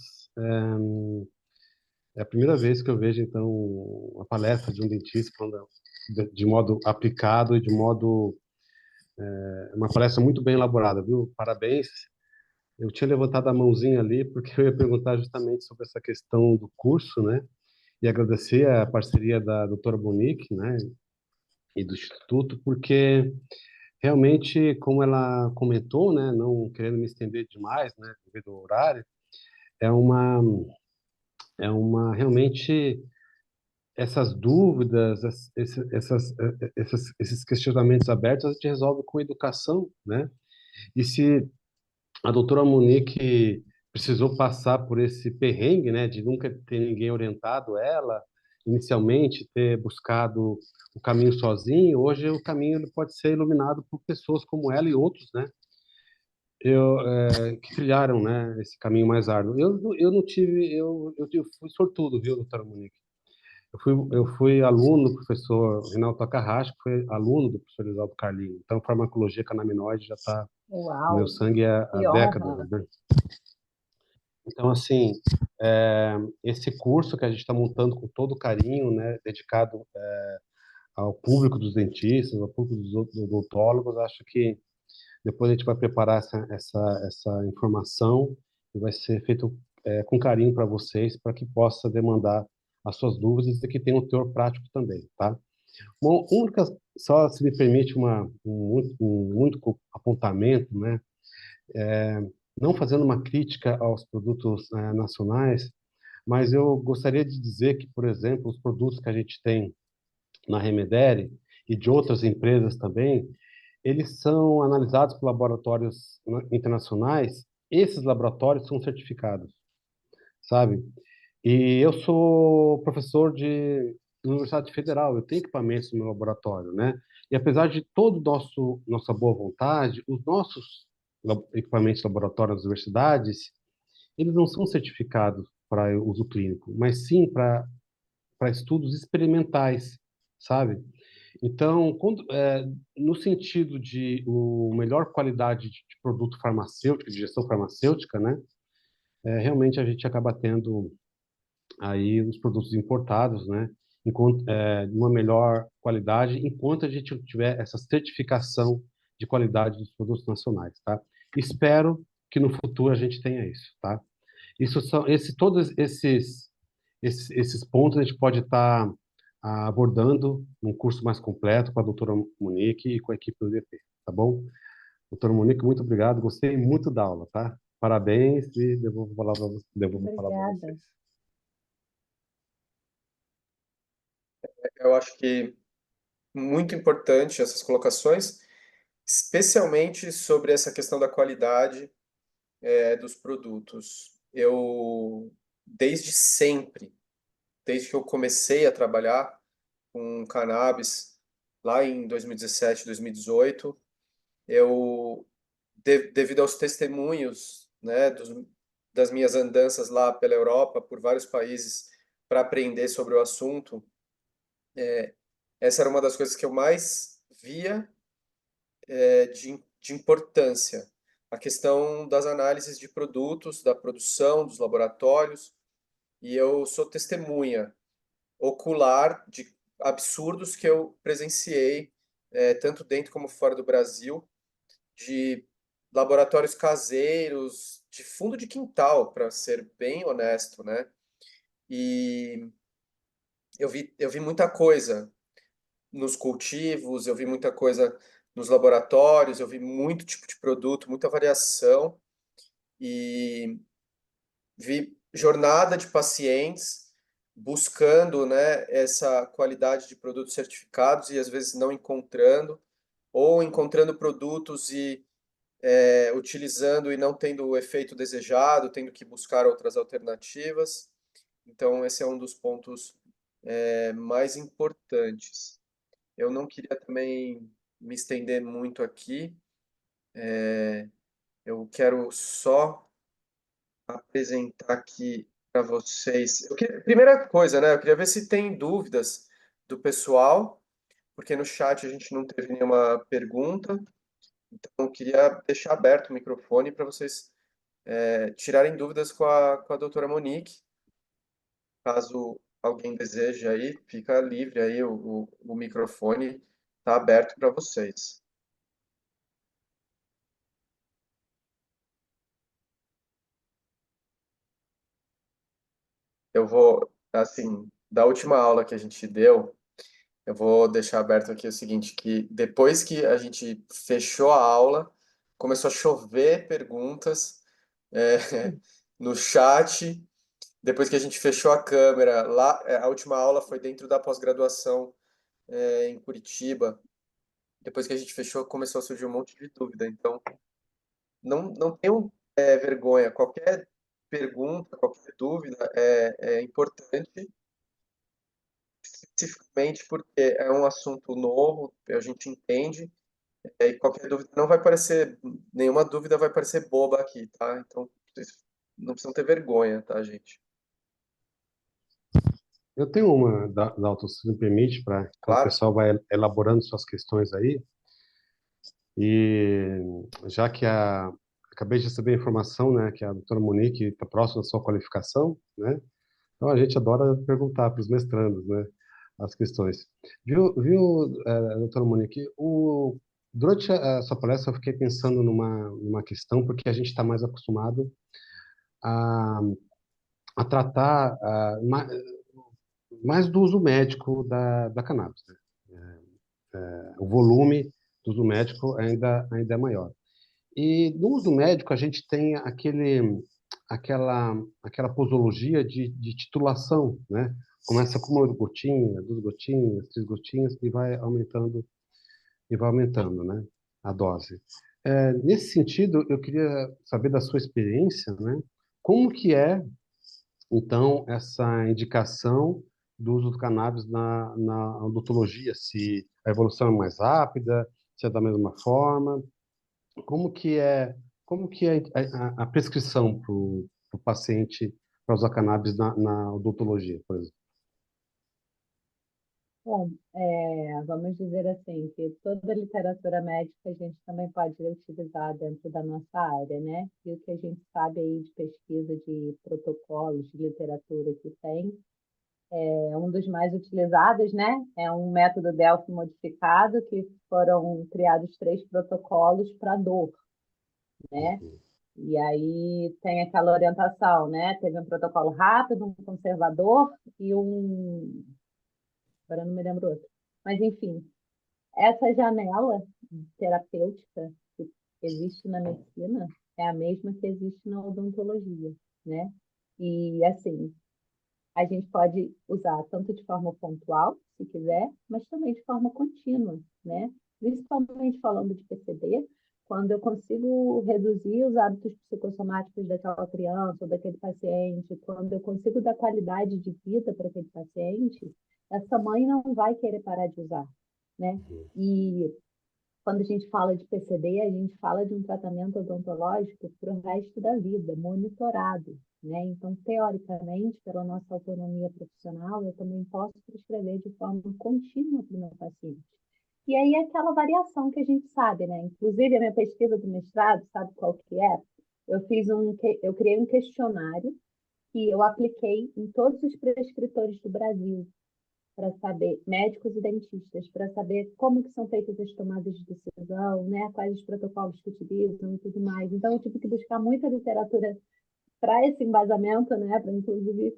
é a primeira vez que eu vejo, então, uma palestra de um dentista falando de modo aplicado e de modo... uma palestra muito bem elaborada, viu? Parabéns. Eu tinha levantado a mãozinha ali porque eu ia perguntar justamente sobre essa questão do curso, né? E agradecer a parceria da doutora Monique, né? E do Instituto, porque realmente, como ela comentou, né? Não querendo me estender demais, né? Devido ao horário, é uma... realmente essas dúvidas, esses questionamentos abertos a gente resolve com educação, né? E se a doutora Monique precisou passar por esse perrengue, né, de nunca ter ninguém orientado ela, inicialmente ter buscado o caminho sozinho, hoje o caminho ele pode ser iluminado por pessoas como ela e outros, né? Que trilharam, né, esse caminho mais árduo. Eu não tive, eu fui sortudo, viu, doutora Monique? Eu fui aluno do professor Reinaldo Takahashi, que foi aluno do professor Elisaldo Carlinho. Então, farmacologia canaminoide já está no meu Uau, sangue há que décadas, honra! né? Então, assim, esse curso que a gente está montando com todo carinho, né, dedicado ao público dos dentistas, ao público dos odontólogos, acho que depois a gente vai preparar essa informação e vai ser feito com carinho para vocês, para que possa demandar as suas dúvidas e que tenha um teor prático também, tá? Uma única, só se me permite um único apontamento, né? Não fazendo uma crítica aos produtos nacionais, mas eu gostaria de dizer que, por exemplo, os produtos que a gente tem na Remedere e de outras empresas também, eles são analisados por laboratórios internacionais. Esses laboratórios são certificados. sabe? E eu sou professor de Universidade Federal, eu tenho equipamentos no meu laboratório, né? E apesar de todo nossa boa vontade, os nossos equipamentos de laboratório nas universidades, eles não são certificados para uso clínico, mas sim para estudos experimentais, sabe? Então, no sentido de o melhor qualidade de produto farmacêutico, de gestão farmacêutica, né? Realmente a gente acaba tendo aí os produtos importados, né? De uma melhor qualidade, enquanto a gente tiver essa certificação de qualidade dos produtos nacionais, tá? Espero que no futuro a gente tenha isso, tá? Isso são todos esses pontos a gente pode estar abordando num curso mais completo com a doutora Monique e com a equipe do DP, tá bom? Doutora Monique, muito obrigado, gostei muito da aula, tá? Parabéns e devolvo a palavra a Obrigada. vocês. Eu acho que muito importante essas colocações, especialmente sobre essa questão da qualidade, dos produtos. Eu, desde sempre, desde que eu comecei a trabalhar com cannabis, lá em 2017, 2018, eu, devido aos testemunhos, né, das minhas andanças lá pela Europa, por vários países, para aprender sobre o assunto, essa era uma das coisas que eu mais via de importância. A questão das análises de produtos, da produção, dos laboratórios, e eu sou testemunha ocular de absurdos que eu presenciei, tanto dentro como fora do Brasil, de laboratórios caseiros, de fundo de quintal, para ser bem honesto, né? E eu vi muita coisa nos cultivos, eu vi muita coisa nos laboratórios, eu vi muito tipo de produto, muita variação e vi jornada de pacientes buscando, né, essa qualidade de produtos certificados e às vezes não encontrando, ou encontrando produtos e utilizando e não tendo o efeito desejado, tendo que buscar outras alternativas. Então, esse é um dos pontos mais importantes. Eu não queria também me estender muito aqui. Eu quero só apresentar aqui para vocês. Primeira coisa, né? Eu queria ver se tem dúvidas do pessoal, porque no chat a gente não teve nenhuma pergunta. Então, eu queria deixar aberto o microfone para vocês tirarem dúvidas com a doutora Monique. Caso alguém deseje aí, fica livre aí, o microfone está aberto para vocês. Eu vou, assim, da última aula que a gente deu, eu vou deixar aberto aqui o seguinte, que depois que a gente fechou a aula, começou a chover perguntas é, no chat. Depois que a gente fechou a câmera, lá, a última aula foi dentro da pós-graduação em Curitiba. Depois que a gente fechou, começou a surgir um monte de dúvida. Então, não tenham vergonha. Qualquer pergunta, qualquer dúvida é importante, especificamente porque é um assunto novo, a gente entende, e qualquer dúvida não vai parecer, nenhuma dúvida vai parecer boba aqui, tá? Então, vocês não precisam ter vergonha, tá, gente? Eu tenho uma, Dalton, se me permite, para quando o Claro? pessoal vai elaborando suas questões aí, e já que acabei de receber a informação, né, que a doutora Monique está próxima da sua qualificação, né, então a gente adora perguntar para os mestrandos, né, as questões. Doutora Monique, durante a sua palestra eu fiquei pensando numa questão, porque a gente está mais acostumado a, a tratar mais do uso médico da cannabis, né? O volume do uso médico ainda é maior. E no uso médico a gente tem aquela posologia de titulação, né? Começa com uma gotinha, duas gotinhas, três gotinhas e vai aumentando, né? A dose. Nesse sentido, eu queria saber da sua experiência, né? Como que é então, essa indicação do uso do cannabis na odontologia, se a evolução é mais rápida, se é da mesma forma, como que é, como que é a prescrição para o paciente para usar cannabis na odontologia, por exemplo? Bom, vamos dizer assim, que toda a literatura médica a gente também pode utilizar dentro da nossa área, né? E o que a gente sabe aí de pesquisa de protocolos, de literatura que tem, um dos mais utilizados, né? É um método Delphi modificado, que foram criados 3 protocolos para dor, né? E aí tem aquela orientação, né? Teve um protocolo rápido, um conservador e um. Agora eu não me lembro outro. Mas, enfim, essa janela terapêutica que existe na medicina é a mesma que existe na odontologia, né? E, assim, a gente pode usar tanto de forma pontual, se quiser, mas também de forma contínua, né? Principalmente falando de PCD, quando eu consigo reduzir os hábitos psicossomáticos daquela criança ou daquele paciente, quando eu consigo dar qualidade de vida para aquele paciente, essa mãe não vai querer parar de usar, né? E quando a gente fala de PCD, a gente fala de um tratamento odontológico para o resto da vida, monitorado, né? Então, teoricamente, pela nossa autonomia profissional, eu também posso prescrever de forma contínua para o meu paciente. E aí é aquela variação que a gente sabe, né? Inclusive, a minha pesquisa do mestrado, sabe qual que é? Eu criei um questionário que eu apliquei em todos os prescritores do Brasil, para saber, médicos e dentistas, para saber como que são feitas as tomadas de decisão, né, quais os protocolos que utilizam e tudo mais. Então, eu tive que buscar muita literatura para esse embasamento, né, para inclusive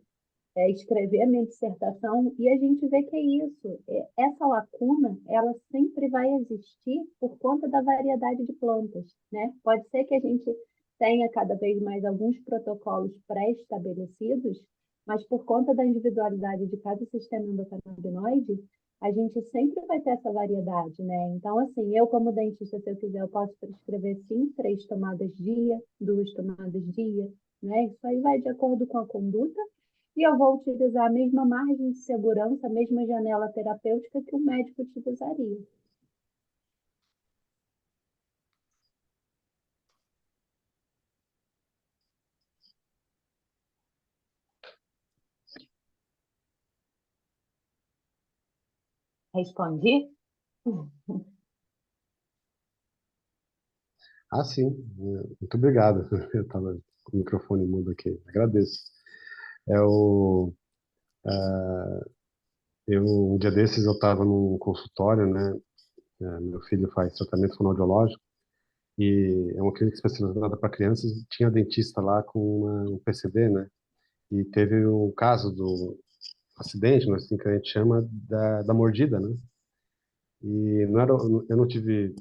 escrever a minha dissertação, e a gente vê que é isso. Essa lacuna, ela sempre vai existir por conta da variedade de plantas, né? Pode ser que a gente tenha cada vez mais alguns protocolos pré-estabelecidos, mas por conta da individualidade de cada sistema endocannabinoide, a gente sempre vai ter essa variedade, né? Então, assim, eu como dentista, se eu quiser, eu posso prescrever sim 3 tomadas dia, 2 tomadas dia, né? Isso aí vai de acordo com a conduta e eu vou utilizar a mesma margem de segurança, a mesma janela terapêutica que o médico utilizaria. Respondi? Ah, sim. Muito obrigado. Eu estava com o microfone mudo aqui. Agradeço. É o, um dia desses eu estava num consultório, né? Meu filho faz tratamento fonoaudiológico e é uma clínica especializada para crianças. Tinha dentista lá com um PCD, né? E teve o caso do acidente, né, assim que a gente chama, da mordida, né? E não era, eu não tive,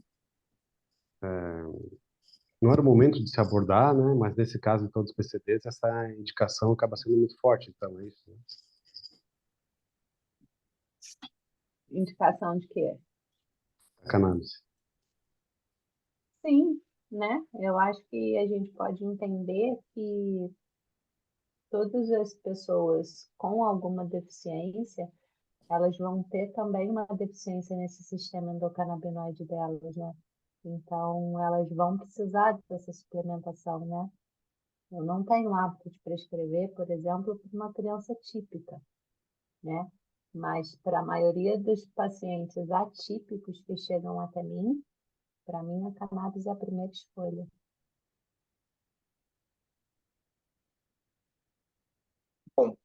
não era o momento de se abordar, né? Mas nesse caso, então, dos PCDs, essa indicação acaba sendo muito forte, então, é isso, né? Indicação de quê? A cannabis. Sim, né? Eu acho que a gente pode entender que todas as pessoas com alguma deficiência, elas vão ter também uma deficiência nesse sistema endocannabinoide delas, né? Então, elas vão precisar dessa suplementação, né? Eu não tenho hábito de prescrever, por exemplo, para uma criança típica, né? Mas para a maioria dos pacientes atípicos que chegam até mim, para mim a cannabis é a primeira escolha. Bom,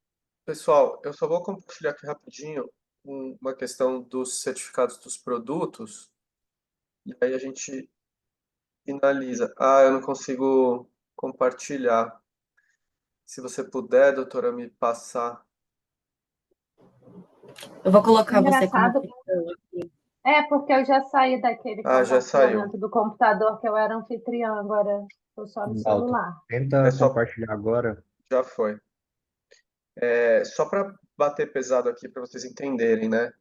pessoal, eu só vou compartilhar aqui rapidinho uma questão dos certificados dos produtos, e aí a gente finaliza. Ah, eu não consigo compartilhar. Se você puder, doutora, me passar. Eu vou colocar você como Engraçado, porque eu já saí daquele Ah, já saiu. compartilhamento do computador que eu era anfitriã, agora estou só no Dalton, celular. É tenta só, compartilhar agora. já foi. Só para bater pesado aqui para vocês entenderem, né?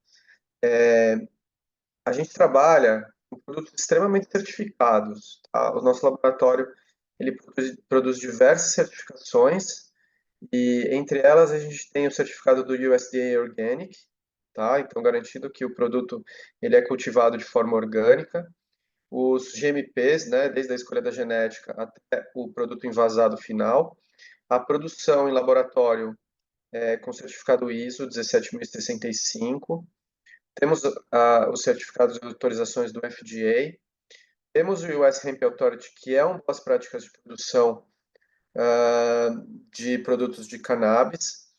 A gente trabalha com produtos extremamente certificados, tá? O nosso laboratório ele produz diversas certificações E entre elas a gente tem o certificado do USDA Organic, tá? Então garantindo que o produto ele é cultivado de forma orgânica. Os GMPs, né, desde a escolha da genética até o produto envasado final. A produção em laboratório com certificado ISO 17065. Temos os certificados de autorizações do FDA. Temos o US Hemp Authority, que é boas práticas de produção de produtos de cannabis.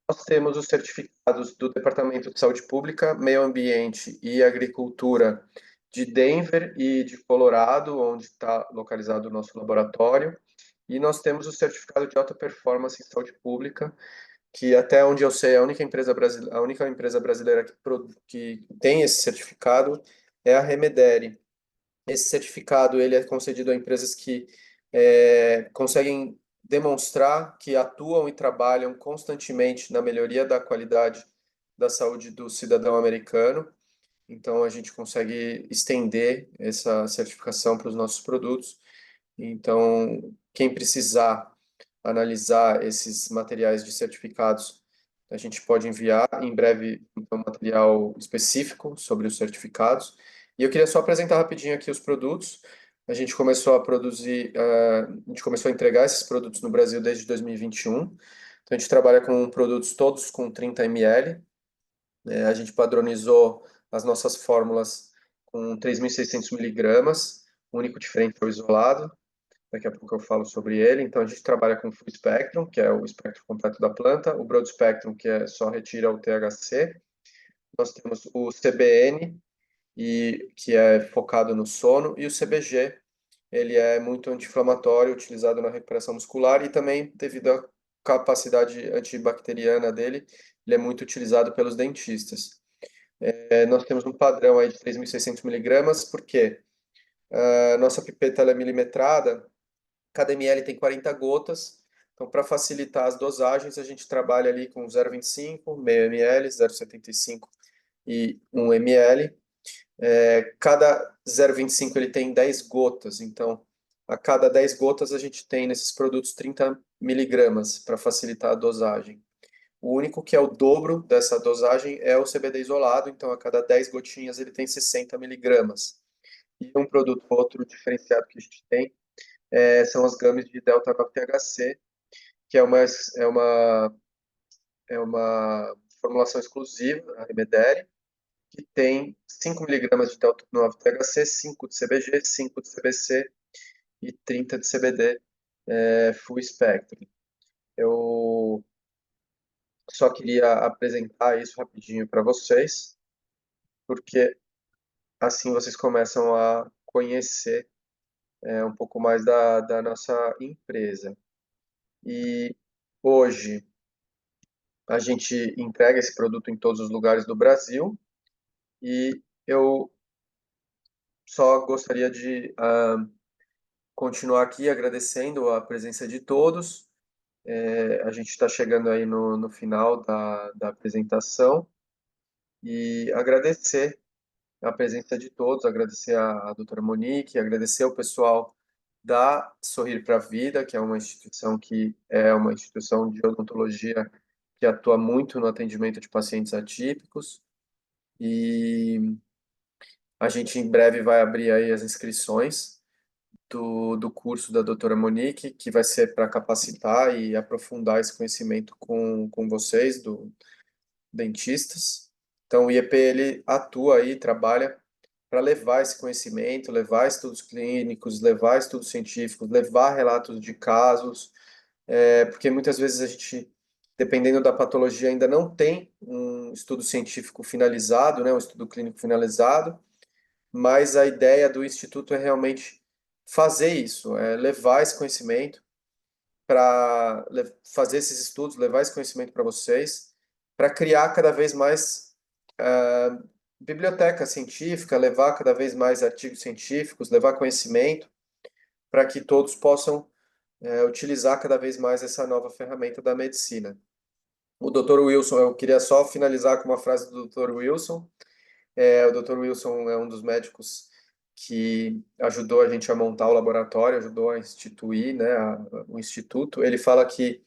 Nós temos os certificados do Departamento de Saúde Pública, Meio Ambiente e Agricultura de Denver e de Colorado, onde está localizado o nosso laboratório. E nós temos o certificado de alta performance em saúde pública, que até onde eu sei, a única empresa brasileira que tem esse certificado é a Remedere. Esse certificado ele é concedido a empresas que conseguem demonstrar que atuam e trabalham constantemente na melhoria da qualidade da saúde do cidadão americano. Então, a gente consegue estender essa certificação para os nossos produtos. Então, quem precisar analisar esses materiais de certificados, a gente pode enviar em breve um material específico sobre os certificados. E eu queria só apresentar rapidinho aqui os produtos. A gente começou a produzir, a gente começou a entregar esses produtos no Brasil desde 2021. Então, a gente trabalha com produtos todos com 30 ml. A gente padronizou as nossas fórmulas com 3.600 miligramas. O único diferente é o isolado. Daqui a pouco eu falo sobre ele. Então, a gente trabalha com Full Spectrum, que é o espectro completo da planta, o Broad Spectrum, que só retira o THC. Nós temos o CBN, que é focado no sono, e o CBG, ele é muito anti-inflamatório, utilizado na recuperação muscular, e também, devido à capacidade antibacteriana dele, ele é muito utilizado pelos dentistas. Nós temos um padrão aí de 3.600 miligramas, porque a nossa pipeta ela é milimetrada, cada ml tem 40 gotas, então para facilitar as dosagens, a gente trabalha ali com 0,25, meio ml, 0,75 e 1 ml. Cada 0,25 ele tem 10 gotas, então a cada 10 gotas a gente tem nesses produtos 30 miligramas para facilitar a dosagem. O único que é o dobro dessa dosagem é o CBD isolado, então a cada 10 gotinhas ele tem 60 miligramas. E um produto outro diferenciado que a gente tem são as gummies de Delta 9-THC, que é uma formulação exclusiva, a Remedere, que tem 5 miligramas de Delta 9-THC, 5 de CBG, 5 de CBC e 30 de CBD full spectrum. Eu só queria apresentar isso rapidinho para vocês, porque assim vocês começam a conhecer um pouco mais da nossa empresa. E hoje a gente entrega esse produto em todos os lugares do Brasil e eu só gostaria de continuar aqui agradecendo a presença de todos. A gente está chegando aí no final da apresentação e agradecer a presença de todos, agradecer a doutora Monique, agradecer ao pessoal da Sorrir para a Vida, que é uma instituição de odontologia que atua muito no atendimento de pacientes atípicos. E a gente em breve vai abrir aí as inscrições do curso da doutora Monique, que vai ser para capacitar e aprofundar esse conhecimento com vocês, dentistas. Então, o IEP, ele atua aí, trabalha para levar esse conhecimento, levar estudos clínicos, levar estudos científicos, levar relatos de casos, porque muitas vezes a gente, dependendo da patologia, ainda não tem um estudo científico finalizado, né, um estudo clínico finalizado, mas a ideia do Instituto é realmente fazer isso, levar esse conhecimento para fazer esses estudos, levar esse conhecimento para vocês, para criar cada vez mais biblioteca científica, levar cada vez mais artigos científicos, levar conhecimento, para que todos possam utilizar cada vez mais essa nova ferramenta da medicina. O Dr. Wilson, eu queria só finalizar com uma frase do Dr. Wilson. O Dr. Wilson é um dos médicos que ajudou a gente a montar o laboratório, ajudou a instituir, né, o instituto. Ele fala que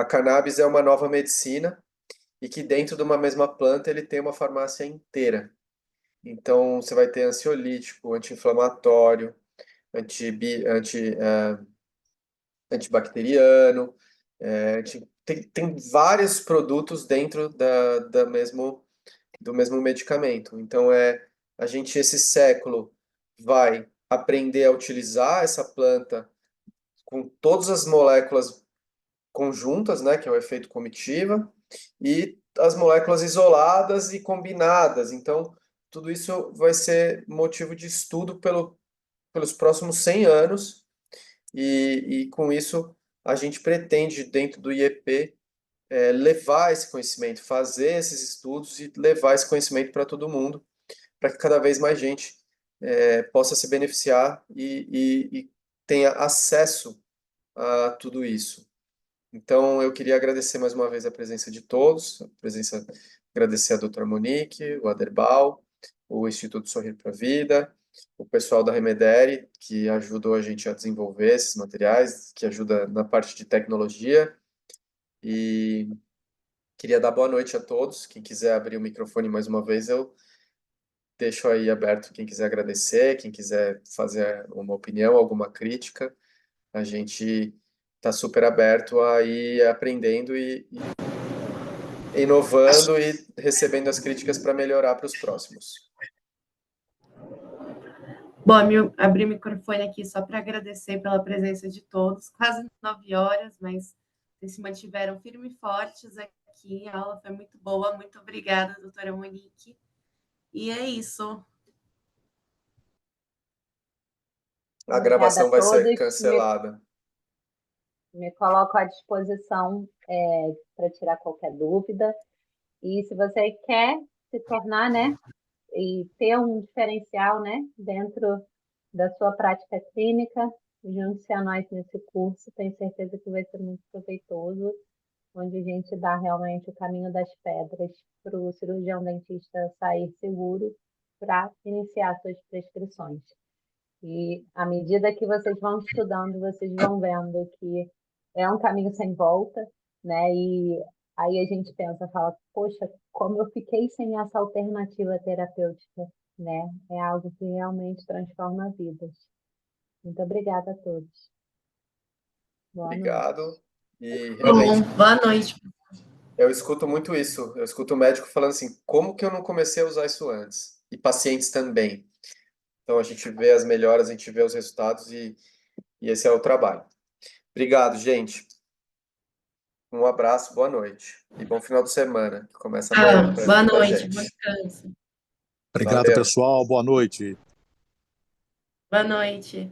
a cannabis é uma nova medicina e que dentro de uma mesma planta ele tem uma farmácia inteira. Então, você vai ter ansiolítico, anti-inflamatório, antibacteriano, tem vários produtos dentro do mesmo medicamento. Então, a gente, esse século, vai aprender a utilizar essa planta com todas as moléculas conjuntas, né, que é o efeito comitiva, e as moléculas isoladas e combinadas. Então, tudo isso vai ser motivo de estudo pelos próximos 100 anos, e com isso a gente pretende, dentro do IEP, levar esse conhecimento, fazer esses estudos e levar esse conhecimento para todo mundo, para que cada vez mais gente possa se beneficiar e tenha acesso a tudo isso. Então, eu queria agradecer mais uma vez a presença de todos, agradecer a doutora Monique, o Aderbal, o Instituto Sorrir para a Vida, o pessoal da Remedere, que ajudou a gente a desenvolver esses materiais, que ajuda na parte de tecnologia. E queria dar boa noite a todos. Quem quiser abrir o microfone mais uma vez, eu deixo aí aberto. Quem quiser agradecer, quem quiser fazer uma opinião, alguma crítica, a gente está super aberto a ir aprendendo e inovando e recebendo as críticas para melhorar para os próximos. Bom, abri o microfone aqui só para agradecer pela presença de todos. Quase 9 horas, mas vocês se mantiveram firmes e fortes aqui. A aula foi muito boa. Muito obrigada, doutora Monique. E é isso. A Obrigada gravação a vai ser todos. cancelada. Me coloco à disposição para tirar qualquer dúvida. E se você quer se tornar, né, e ter um diferencial, né, dentro da sua prática clínica, junte-se a nós nesse curso. Tenho certeza que vai ser muito proveitoso, onde a gente dá realmente o caminho das pedras para o cirurgião dentista sair seguro para iniciar suas prescrições. E à medida que vocês vão estudando, vocês vão vendo que é um caminho sem volta, né? E aí a gente pensa, fala, poxa, como eu fiquei sem essa alternativa terapêutica, né? É algo que realmente transforma vidas. Muito obrigada a todos. Boa noite. Obrigado. E realmente, Boa noite. eu escuto muito isso. Eu escuto o médico falando assim, como que eu não comecei a usar isso antes? E pacientes também. Então, a gente vê as melhoras, a gente vê os resultados e esse é o trabalho. Obrigado, gente. Um abraço, boa noite. E bom final de semana, que começa amanhã para Boa muita noite, bom gente. descanso. Obrigado, Valeu. pessoal. Boa noite. Boa noite.